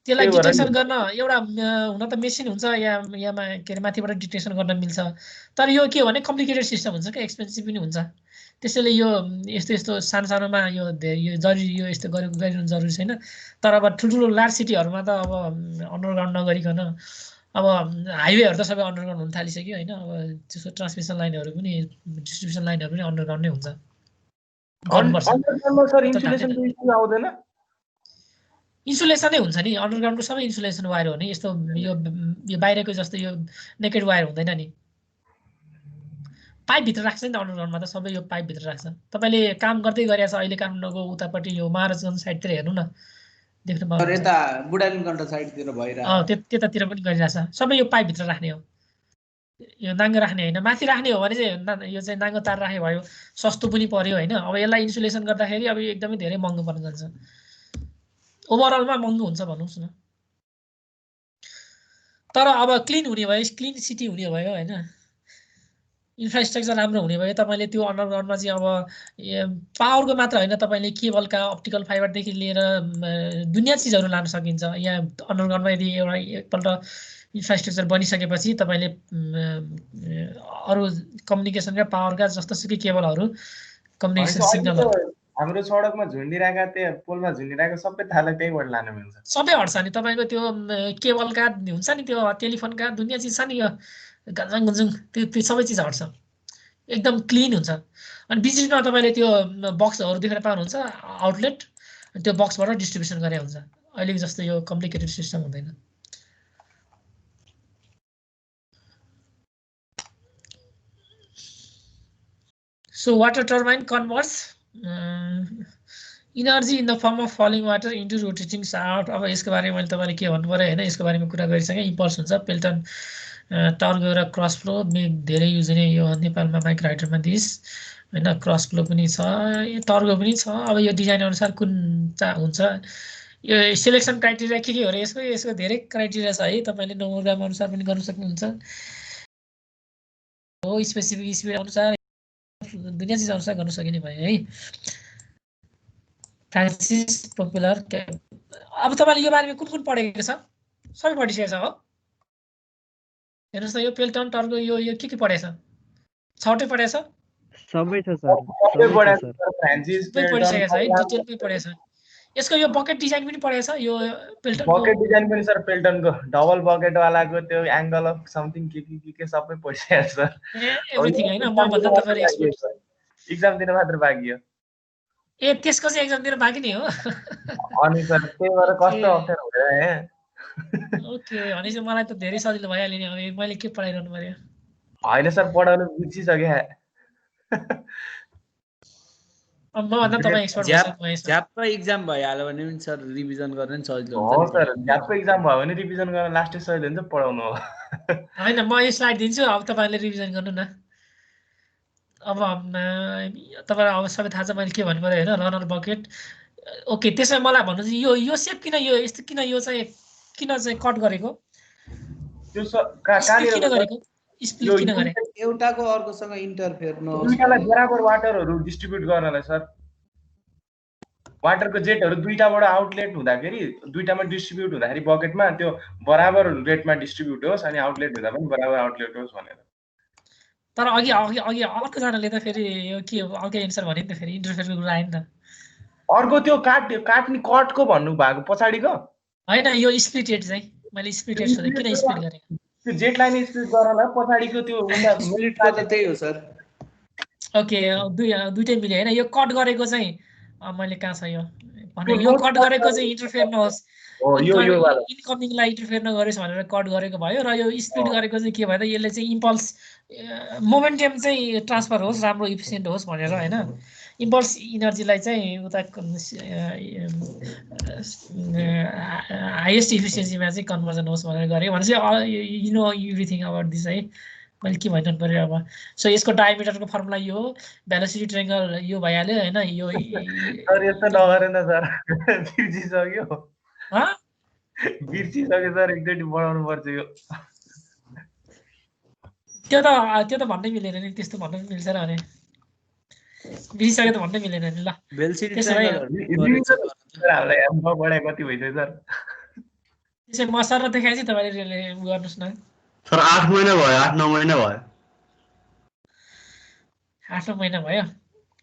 त्यसलाई डिटेक्सन गर्न एउटा हुन त मेसिन हुन्छ यहाँमा के अरे माथिबाट डिटेक्सन गर्न मिल्छ, तर यो के हो भने कम्प्लिकेटेड सिस्टम हुन्छ क्या, एक्सपेन्सिभ पनि हुन्छ। त्यसैले यो यस्तो सानोमा यो जरुरी यो यस्तो गरिरहनु जरुरी छैन। तर अब ठुल्ठुलो लार्ज सिटीहरूमा त अब अन्डरग्राउन्ड नगरिकन अब हाइवेहरू त सबै अन्डरग्राउन्ड हुन थालिसक्यो होइन। अब त्यसको ट्रान्समिसन लाइनहरू पनि डिस्ट्रिब्युसन लाइनहरू पनि अन्डरग्राउन्ड नै हुन्छ। इन्सुलेसनै हुन्छ नि, अन्डरग्राउन्डको सबै इन्सुलेसन वायर हो नि। यस्तो यो बाहिरको जस्तो यो नेकेड वायर हुँदैन नि, पाइपभित्र राख्छ नि त अन्डरग्राउन्डमा त, सबै यो पाइपभित्र राख्छ। तपाईँले काम गर्दै गरिरहेछ अहिले काठमाडौँको उतापट्टि यो महाराजगञ्ज साइडतिर हेर्नु न, देख्नु पाउनुहुन्छ यता बुढानीकण्ठ साइडतिर भइरहेछ, त्यतातिर पनि गरिरहेछ। सबै यो पाइपभित्र राख्ने हो, यो नाङ्गो राख्ने होइन। माथि राख्ने हो भने चाहिँ यो चाहिँ नाङ्गो तार राखे भयो, सस्तो पनि पर्यो होइन। अब यसलाई इन्सुलेसन गर्दाखेरि अब एकदमै धेरै महँगो पर्न जान्छ, ओभरअलमा महँगो हुन्छ भनौँ न। तर अब क्लिन हुने भयो, क्लिन सिटी हुने भयो होइन, इन्फ्रास्ट्रक्चर राम्रो हुने भयो, तपाईँले त्यो अन्डरग्राउन्डमा चाहिँ अब पावरको मात्र होइन, तपाईँले केबलका अप्टिकल फाइबरदेखि लिएर दुनियाँ चिजहरू लान सकिन्छ। यहाँ अन्डरग्राउन्डमा यदि एउटा एकपल्ट इन्फ्रास्ट्रक्चर बनिसकेपछि तपाईँले अरू कम्युनिकेसनका पावरका जस्तोसुकै केबलहरू कम्युनिकेसन सिग्नलहरू हाम्रो सडकमा झुन्डिरहेका त्यहाँ पोलमा झुन्डिरहेको सबै थाहा त्यहीबाट लान मिल्छ, सबै हट्छ नि। तपाईँको त्यो केबलका हुन्छ नि, त्यो टेलिफोनका दुनियाँ चिज छ नि, यो गन्जाङ गुन्जुङ त्यो सबै चिज हट्छ, एकदम क्लिन हुन्छ। अनि बिचमा तपाईँले त्यो बक्सहरू देखेर पाउनुहुन्छ आउटलेट, त्यो बक्सबाट डिस्ट्रिब्युसन गरे हुन्छ। अहिले जस्तो यो कम्प्लिकेटेड सिस्टम हुँदैन। So water turbine converts energy in the form of falling water into rotating shaft. अब यसको बारेमा मैले तपाईले के भन्नु पर्यो हैन, यसको बारेमा कुरा गरिसके। इम्पल्स हुन्छ, पेल्टन टर्गो र क्रस फ्लो धेरै युज हुने यो नेपालमा माइक्रो हाइड्रोमा दिस हैन, क्रस फ्लो पनि छ, यो टर्गो पनि छ। अब यो डिजाइन अनुसार कुन हुन्छ, यो सिलेक्सन क्राइटेरिया के हो र यसको धेरै क्राइटेरिया छ है। तपाईले नोमोग्राम अनुसार पनि गर्न सक्नुहुन्छ हो, स्पेसिफिक स्पिड अनुसार दुनिया चीज अनुसार गर्न सकिने भयो है। फ्रान्सिस पपुलर अब तपाईले यो बारेमा कुन पढेको छ? सबै पढिसकेको छ हो। हेर्नुस् त यो पेल्टन टर्गो यो के पढेछ? छटै पढेछ? सबै छ सर, सबै पढेछ सर। फ्रान्सिस सबै पढिसकेको छ है, डिटेलमै पढेछ। यसको यो बकेट डिजाइन पनि पढेछ, यो पेल्टन बकेट डिजाइन पनि सर पेल्टनको डबल बकेट वालाको त्यो एंगल अफ समथिङ के सबै पढिसकेको छ सर। एभ्रिथिङ हैन, म भन्दा तपाईले एक्सपर्ट। एक्जाम दिन मात्र बाँकी हो। ए त्यसको चाहिँ एक्जाम दिन बाँकी नै हो। अनि सर त्यही भएर कस्तो अप्ठ्यारो भयो है। ओके, भनेपछि मलाई त धेरै सजिलो भइहाल्यो नि। अब मैले के पढाइरहनु पर्यो? हैन सर पढाउनु बिर्सिसके। अब म भन्दा तपाई एक्सपर्ट हुनुहुन्छ। ज्याप एक्जाम भइहाल्यो भने पनि सर रिभिजन गर्न नि सजिलो हुन्छ। हो सर, ज्याप एक्जाम भयो भने रिभिजन गर्न लास्ट सजिलो हुन्छ, पढाउनु हो। हैन, म यो स्लाइड दिन्छु, अब तपाईले रिभिजन गर्नु न। अब तपाईलाई अब सबै थाहा छ मैले के भन्नु पर्यो हैन, रनर बकेट। ओके, त्यसमा मलाई भन्नु चाहिँ यो सेप किन यो यस्तो किन यो चाहिँ किन चाहिँ कट गरेको? त्यो कहाँनिर किन गरेको? स्प्लिट किन गरे? एउटाको अर्कोसँग इन्टरफेयर नहोस्, दुईटालाई बराबर वाटरहरू डिस्ट्रिब्युट गर्नलाई सर। वाटरको जेटहरू दुईटाबाट आउटलेट हुँदाखेरि दुईटामा डिस्ट्रिब्युट हुँदाखेरि बकेटमा त्यो बराबर रेटमा डिस्ट्रिब्युट होस् अनि आउटलेट हुँदा पनि बराबर आउटलेट होस् भनेर। तर अघि अर्कोजनाले त फेरि यो के अर्कै एन्सर भने नि त, फेरि इन्टरफेयरको कुरा आयो नि त। अर्को त्यो काट्ने कटको भन्नु भएको पछाडिको हैन, यो स्प्लिट रेट चाहिँ मैले स्प्लिट रेट सोधे, किन स्प्लिट गरे? त्यो जेट लाइन स्प्लिट गर्नलाई पछाडिको त्यो स्प्लिटको त त्यही हो सर। ओके, दुईटै मिल्यो हैन। यो कट गरेको चाहिँ मैले कहाँ छ यो भन्नु, यो कट गरेको चाहिँ इन्टरफेयर नहोस्, इन्कमिङलाई इन्टरफेयर नगरोस् भनेर कट गरेको भयो। र यो स्पिड गरेको चाहिँ के भयो त, यसले चाहिँ इम्पल्स मोमेन्टम चाहिँ ट्रान्सफर होस्, राम्रो इफिसियन्ट होस् भनेर हैन, इम्पल्स इनर्जीलाई चाहिँ उता हाइएस्ट इफिसियन्सीमा चाहिँ कन्भर्जन होस् भनेर गरे। भनेपछि you know everything about this है, मैले के भन्नु पर्यो अब। सो यसको डायमिटरको फर्मुला यो हो, भेलोसिटी ट्रायंगल यो भइहाल्यो हैन। यो सर यस्तो नगरेन सर, बिर्सिसक्यो सर, एकचोटि बढाउनु पर्छ यो। त्यो त भन्नै मिलेन नि, त्यस्तो भन्न मिल्छ र भने बिर्सिसक्यो त भन्नै मिलेन नि। ल हामीलाई बढाइ कति भइसक्यो सर? त्यसै म सर देखाएपछि तपाईले गर्नुस् न। सर 8 महिना भयो, 8-9 महिना भयो। 8-9 महिना भयो।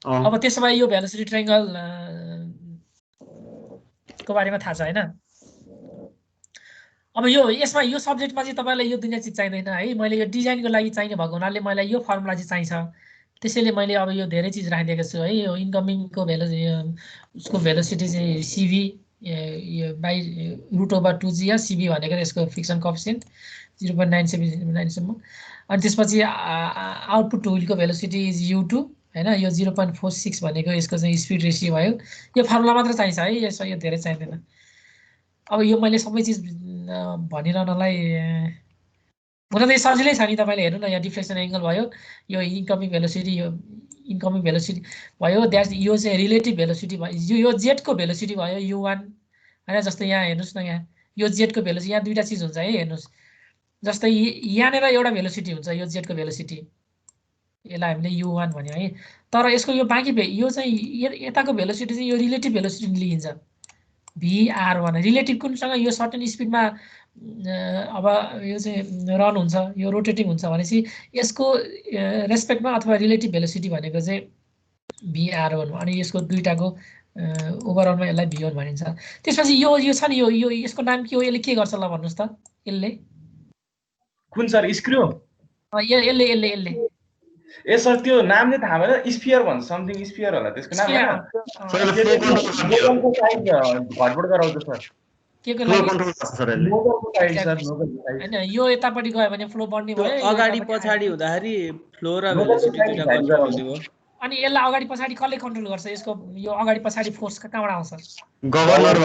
अब त्यसो भए यो भेलोसिटी ट्रायंगल को बारेमा थाहा छ हैन? अब यो यसमा यो सब्जेक्टमा चाहिँ तपाईलाई यो दुनिया चीज चाहिदैन है। मैले यो डिजाइनको लागि चाहिने भएको हुनाले मलाई यो फर्मुला चाहिँ चाहिन्छ। त्यसैले मैले अब यो धेरै चीज राखिदिएको छु है। यो इन्कमिङको उसको भेलोसिटी चाहिँ CV यो बाइ √/2g या CV भनेको यसको फ्रिक्सन कोएफिसिएन्ट 0.979 सम्म। अनि त्यसपछि आउटपुट टु व्हीलको भेलोसिटी इज U2 हैन। यो 0.46 भनेको यसको चाहिँ स्पिड रेशियो भयो। यो फर्मुला मात्र चाहिन्छ है, यो धेरै चाहिँदैन। अब यो मैले सबै चीज भनिरहनलाई हुन त सजिलै छ नि। तपाईले हेर्नु न, यहाँ डिफ्लेक्सन एंगल भयो, यो इन्कमिङ भेलोसिटी, यो इन्कमिङ भेलोसिटी भयो, दैट यो चाहिँ रिलेटिभ भेलोसिटी भयो, यो जेटको भेलोसिटी भयो U1 हैन। जस्तै यहाँ हेर्नुस् न, यहाँ यो जेटको भेलोसिटी, यहाँ दुईटा चीज हुन्छ है। हेर्नुस्, जस्तै यहाँनेर एउटा भेलोसिटी हुन्छ, यो जेटको भेलोसिटी, यसलाई हामीले U1 भन्यो है। तर यसको यो बाँकी यो चाहिँ यताको भेलोसिटी चाहिँ यो रिलेटिभ भेलोसिटी लिइन्छ, VR1। रिलेटिभ कुनसँग? यो सर्टेन स्पिडमा अब यो चाहिँ रन हुन्छ, यो रोटेटिङ हुन्छ भनेपछि यसको रेस्पेक्टमा अथवा रिलेटिभ भेलोसिटी भनेको चाहिँ VR1 हो। अनि यसको दुईटाको ओभरअलमा यसलाई V1 भनिन्छ। त्यसपछि यो छ नि, यो यसको नाम के हो? यसले के गर्छ ल भन्नुस् त? यसले कुन सर? स्क्रु? यसले ए सर त्यो नाम चाहिँ थाहा भएन स्फियर भन्छ समथिङ स्फियर होला त्यसको नाम हैन नोजलको साइज घटबड गराउँछ सर केको फ्लो लागि कन्ट्रोल गर्छ सर यसले नोजलको साइज सर नोजलको साइज हैन यो यतापट्टि गयो भने फ्लो बढ्ने त्यो भयो यो अगाडि यतापट्टि पछाडि आयो हुँदाखेरि फ्लो र भेलोसिटी दुईटा कन्ट्रोल हुने भयो अनि यसलाई अगाडि पछाडि कसले कन्ट्रोल गर्छ यसको यो अगाडि पछाडि फोर्स कहाँबाट आउँछ गभर्नर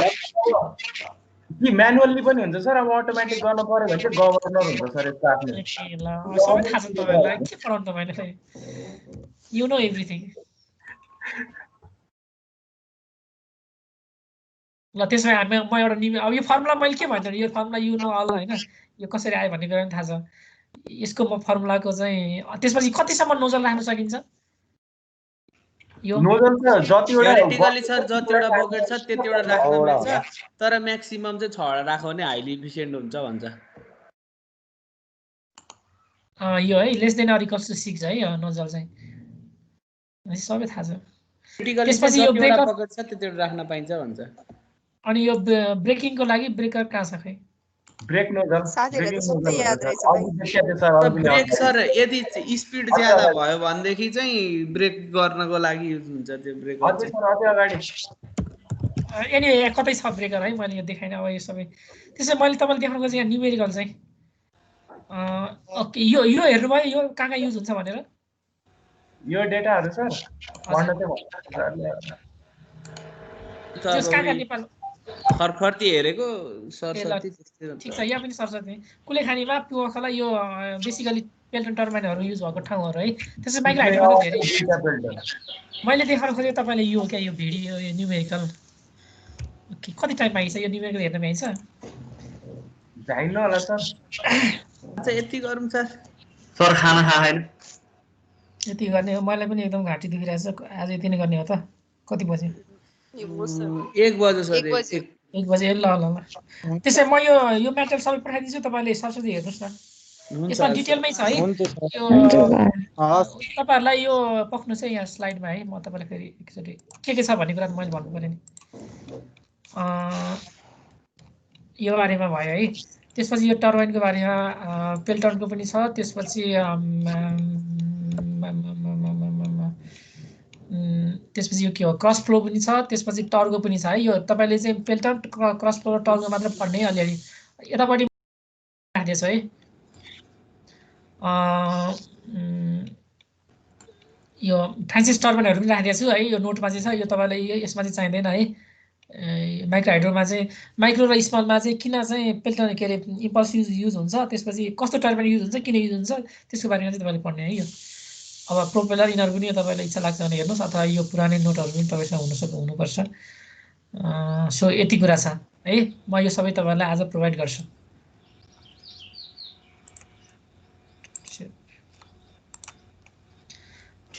कि म्यानुअली पनि हुन्छ सर अब अटोमेटिक गर्न पर्यो भने चाहिँ गभर्नर हुन्छ सर यसको आफ्नो ल सबै थाहा छ तपाईलाई के पढाउनु तपाईले यु नो एभ्रिथिङ ल त्यसमा हामी म एउटा अब यो फर्मुला मैले के भन्छु यो फर्मुला यु नो अल हैन यो कसरी आयो भन्ने कुरा पनि थाहा छ यसको म फर्मुलाको चाहिँ त्यसपछि कतिसम्म नोजल राख्न सकिन्छ यो नोजल चाहिँ जतिवटा थ्योरेटिकली सर जतिवटा बकेट छ त्यतिवटा राख्न मिल्छ तर म्याक्सिमम चाहिँ 6 वटा राख्यो भने हाइली इफिसिएन्ट हुन्छ भन्छ यो है less than or equals to 6 है नोजल चाहिँ सबै थाहा छ त्यसपछि यो ब्रेकर बकेट छ त्यतिवटा राख्न पाइन्छ भन्छ अनि यो ब्रेकिङको लागि ब्रेकर कहाँ छ खै ब्रेक नोजल साथीहरुले त सबै याद रहेछ भाइ ब्रेक सर यदि स्पिड ज्यादा भयो भनेदेखि चाहिँ ब्रेक गर्नको लागि युज हुन्छ त्यो ब्रेक अझै सर अझै अगाडि अनि कतै छ ब्रेकर है मैले यो देखाइन अब यो सबै त्यसै मैले तपाईले देखाउन खोजेको यहाँ न्युमेरिकल चाहिँ ओके यो हेर्नुभयो यो कहाँ युज हुन्छ भनेर यो डेटाहरु सर पढ्न चाहिँ कहाँ नेपाल खरखर्ती हेरेको सरस्वती ठीक छ यहाँ पनि सरस्वती कुलेखानीमा प्युखलाई यो बेसिकली पेल्टन टर्बाइनहरु युज भएको ठाउँहरु है त्यसै माइक्रो हाइड्रोमा धेरै मैले देखाउन खोजेको तपाईले यो क्या यो भिडियो यो न्युमेरिकल ओके कति टाइम पाइन्छ यो न्युमेरिकल हेर्न पाइन्छ जाइन होला सर अच्छा यति गरौँ सर खाना खाएन यति गर्ने हो मलाई पनि एकदम घाँटी दुखिरहेछ आज यति नै गर्ने हो त कति बजे 1 बजे सर 1 बजे ल ल ल त्यसै म यो म्याटेरियल सबै पठाइदिन्छु तपाईले सरस्वती हेर्नुस् न यसमा डिटेलमै छ है यो तपाईहरुलाई यो पक्नु चाहिँ यहाँ स्लाइडमा है म तपाईलाई फेरि एकचोटी के छ भन्ने कुरा मैले भन्नु पर्यो नि यो बारेमा भयो है त्यसपछि यो टर्बाइनको बारेमा पेल्टनको पनि छ त्यसपछि त्यसपछि यो के हो क्रस फ्लो पनि छ त्यसपछि टर्गो पनि छ है यो तपाईले चाहिँ पेल्टन क्रस फ्लो र टर्गो मात्र पढ्ने अलिअलि यतापट्टि राख्दैछ है यो फ्रान्सिस टर्बाइनहरु पनि राखिदिएको छु है यो नोटमा चाहिँ छ यो तपाईलाई यसमा चाहिँ चाहिँदैन है माइक्रो हाइड्रोमा चाहिँ माइक्रो र स्मलमा चाहिँ किन चाहिँ पेल्टन के अरे इम्पल्स युज हुन्छ त्यसपछि कस्तो टर्बाइन युज हुन्छ किन युज हुन्छ त्यसको बारेमा चाहिँ तपाईले पढ्ने है यो अब प्रोपेलर यिनीहरु पनि तपाईलाई इच्छा लाग्छ भने हेर्नुस् अथवा यो पुरानै नोटहरु पनि तपाईसँग हुनुपर्छ सो यति कुरा छ है म यो सबै तपाईलाई आज प्रोभाइड गर्छु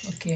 ओके